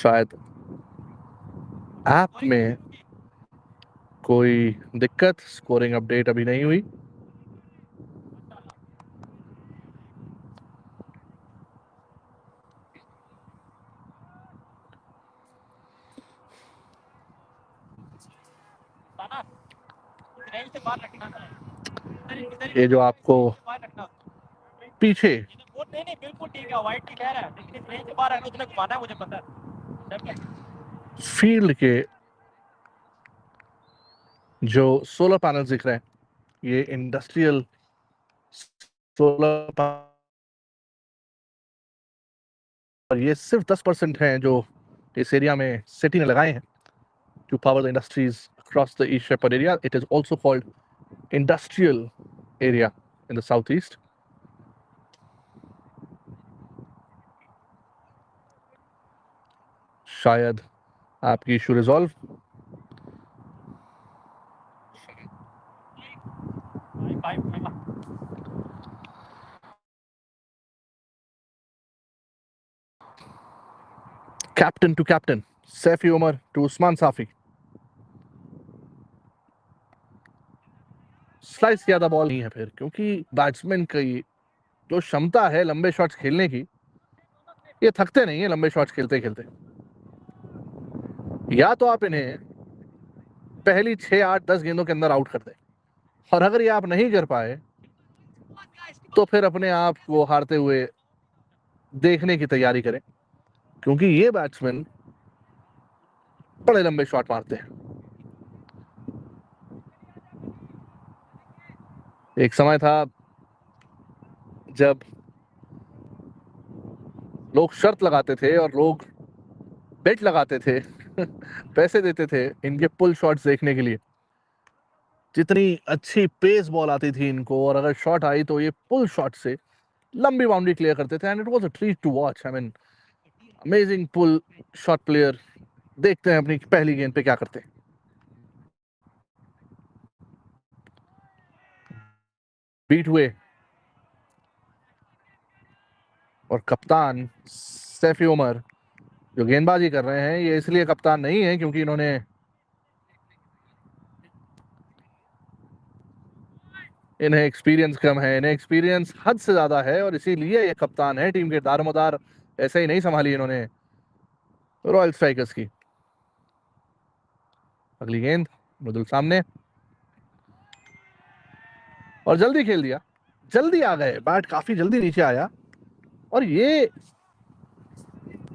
शायद ऐप में कोई दिक्कत, स्कोरिंग अपडेट अभी नहीं हुई। ये जो आपको पीछे फील्ड के जो सोलर पैनल दिख रहे हैं, ये इंडस्ट्रियल सोलर पैनल, और ये सिर्फ 10% हैं जो इस एरिया में सिटी ने लगाए हैं to power the industries across the East Shepherd area. It is also called industrial area in the southeast. शायद आपकी issue resolve captain to captain, Saifi Umar to Usman Safi. Slice ज्यादा बॉल नहीं है फिर, क्योंकि बैट्समैन की जो क्षमता है लंबे शॉट्स खेलने की, ये थकते नहीं है लंबे शॉट्स खेलते खेलते। या तो आप इन्हें पहली 6, 8, 10 गेंदों के अंदर आउट कर दें, और अगर ये आप नहीं कर पाए तो फिर अपने आप को हारते हुए देखने की तैयारी करें, क्योंकि ये बैट्समैन बड़े लंबे शॉट मारते हैं। एक समय था जब लोग शर्त लगाते थे और लोग बेट लगाते थे पैसे देते थे इनके पुल शॉट्स देखने के लिए। जितनी अच्छी पेस बॉल आती थी इनको, और अगर शॉट आई तो ये पुल शॉट से लंबी बाउंड्री क्लियर करते थे, and it was a treat to watch. I mean, amazing pull shot player. देखते हैं अपनी पहली गेंद पे क्या करते हैं। बीट हुए, और कप्तान सैफी उमर जो गेंदबाजी कर रहे हैं, ये इसलिए कप्तान नहीं है क्योंकि इन्हें एक्सपीरियंस कम है, इन्हें एक्सपीरियंस हद से ज्यादा है, और इसीलिए ये कप्तान है। टीम के दारोमदार ऐसे ही नहीं संभाली इन्होंने रॉयल स्ट्राइकर्स की। अगली गेंद मृदुल सामने, और जल्दी खेल दिया, जल्दी आ गए, बैट काफी जल्दी नीचे आया, और ये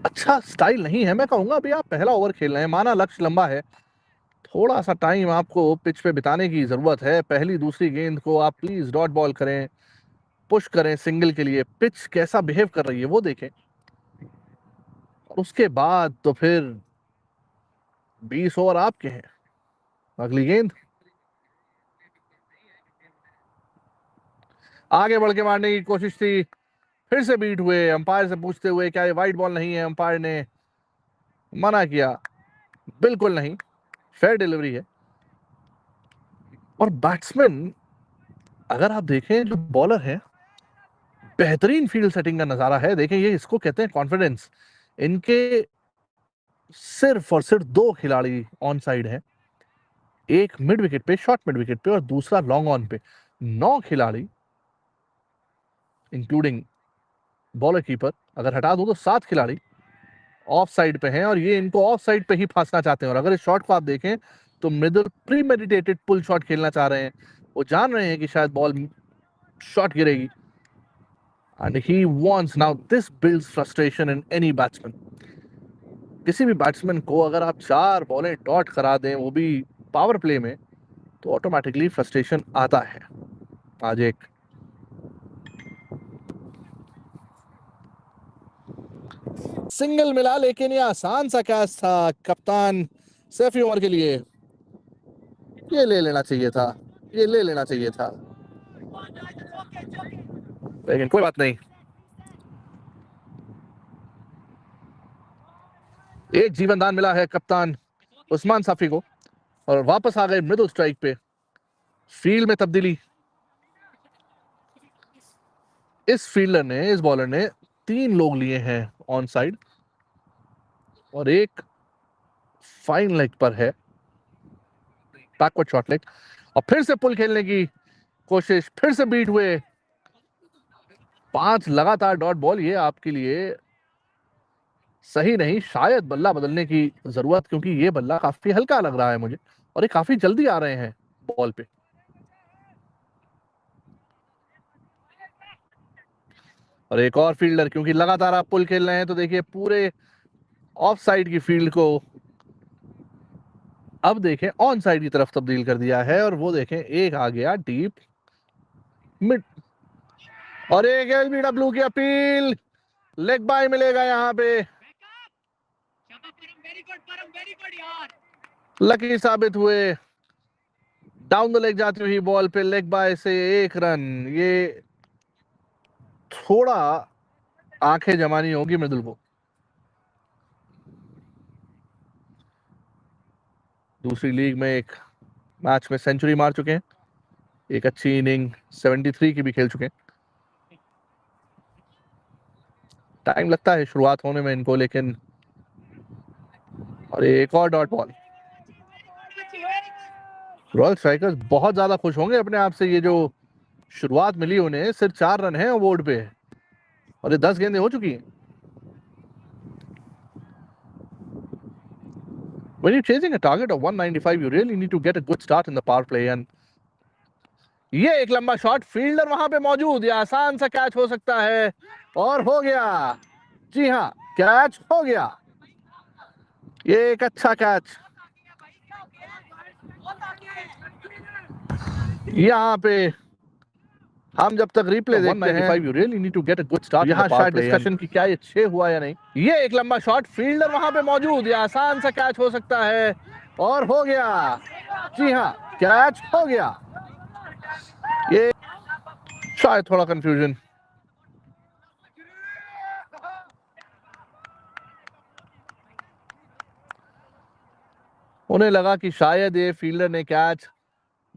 अच्छा स्टाइल नहीं है। मैं कहूंगा अभी आप पहला ओवर खेल रहे हैं, माना लक्ष्य लंबा है, थोड़ा सा टाइम आपको पिच पे बिताने की जरूरत है। पहली दूसरी गेंद को आप प्लीज डॉट बॉल करें, पुश करें सिंगल के लिए। पिच कैसा बिहेव कर रही है वो देखें, और उसके बाद तो फिर 20 ओवर आपके हैं। अगली गेंद आगे बढ़ के मारने की कोशिश थी, फिर से बीट हुए। अंपायर से पूछते हुए क्या ये वाइड बॉल नहीं है, अंपायर ने मना किया, बिल्कुल नहीं, फेयर डिलीवरी है। और बैट्समैन, अगर आप देखें जो बॉलर है, बेहतरीन फील्ड सेटिंग का नजारा है। देखें, ये इसको कहते हैं कॉन्फिडेंस। इनके सिर्फ और सिर्फ 2 खिलाड़ी ऑन साइड हैं, एक मिड विकेट पे, शॉर्ट मिड विकेट पे, और दूसरा लॉन्ग ऑन पे। 9 खिलाड़ी इंक्लूडिंग बॉलर कीपर अगर हटा दो तो 7 खिलाड़ी ऑफ साइड पे हैं, और ये इनको ऑफ साइड पे ही फंसना चाहते हैं। और अगर इस शॉट को आप देखें तो मिडिल प्रीमेडिटेटेड पुल शॉट खेलना चाह रहे हैं। वो जान रहे हैं कि शायद बॉल शॉट गिरेगी, and he wants now this builds frustration in any batsman. किसी भी बैट्समैन को अगर आप 4 बॉलें डॉट करा दें, वो भी पावर प्ले में, तो ऑटोमेटिकली फ्रस्ट्रेशन आता है। आज एक सिंगल मिला, लेकिन ये आसान सा कैच था कप्तान सैफी उमर के लिए। ये ले लेना चाहिए था, ये ले लेना चाहिए था, लेकिन कोई बात नहीं। एक जीवन दान मिला है कप्तान उस्मान साफी को, और वापस आ गए मिडिल स्ट्राइक पे। फील्ड में तब्दीली, इस फील्डर ने, इस बॉलर ने 3 लोग लिए हैं ऑन साइड, और एक फाइन लेग पर है, बैकवर्ड शॉट लेग। और फिर से पुल खेलने की कोशिश, फिर से बीट हुए। 5 लगातार डॉट बॉल, ये आपके लिए सही नहीं। शायद बल्ला बदलने की जरूरत, क्योंकि ये बल्ला काफी हल्का लग रहा है मुझे, और ये काफी जल्दी आ रहे हैं बॉल पे। और एक और फील्डर, क्योंकि लगातार आप पुल खेल रहे हैं, तो देखिए पूरे ऑफ साइड की फील्ड को अब देखें ऑन साइड की तरफ तब्दील कर दिया है। और वो देखें, एक आ गया डीप मिड, और एक एलबीडब्ल्यू की अपील, लेग बाय मिलेगा यहाँ पे। लकी साबित हुए, डाउन द लेग जाती हुई बॉल पे लेग बाय से 1 रन। ये थोड़ा आंखें जमानी होगी मृदुल को। दूसरी लीग में एक मैच में सेंचुरी मार चुके हैं, एक अच्छी इनिंग 73 की भी खेल चुके हैं। टाइम लगता है शुरुआत होने में इनको, लेकिन और एक और डॉट बॉल। रॉयल स्ट्राइकर्स बहुत ज्यादा खुश होंगे अपने आप से, ये जो शुरुआत मिली उन्हें, सिर्फ 4 रन है बोर्ड पे और ये 10 गेंदें हो चुकी हैं। When you're chasing a target of 195, you really need to get a good start in the power play. And ये एक लंबा शॉट, फील्डर वहां पे मौजूद, ये आसान सा कैच हो सकता है और हो गया। जी हाँ, कैच हो गया। ये एक अच्छा कैच। यहाँ पे हम जब तक रिप्ले देखते हैं, you really need to get a good start. यहाँ शायद डिस्कशन की क्या ये 6 हुआ या नहीं। ये एक लंबा शॉट, फील्डर वहां पे मौजूद, ये आसान सा कैच हो सकता है और हो गया। जी हाँ, कैच हो गया। ये शायद थोड़ा कंफ्यूजन। उन्हें लगा कि शायद ये फील्डर ने कैच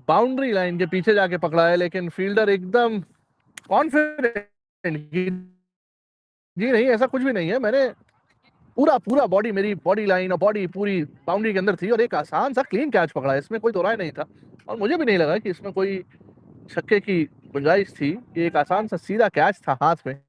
बाउंड्री लाइन के पीछे जाके पकड़ा है, लेकिन फील्डर एकदम कॉन्फिडेंट कि जी नहीं, ऐसा कुछ भी नहीं है, मैंने पूरा बॉडी, मेरी बॉडी लाइन और बॉडी पूरी बाउंड्री के अंदर थी और एक आसान सा क्लीन कैच पकड़ा है, इसमें कोई दो राय नहीं था और मुझे भी नहीं लगा कि इसमें कोई छक्के की गुंजाइश थी। ये एक आसान सा सीधा कैच था हाथ में।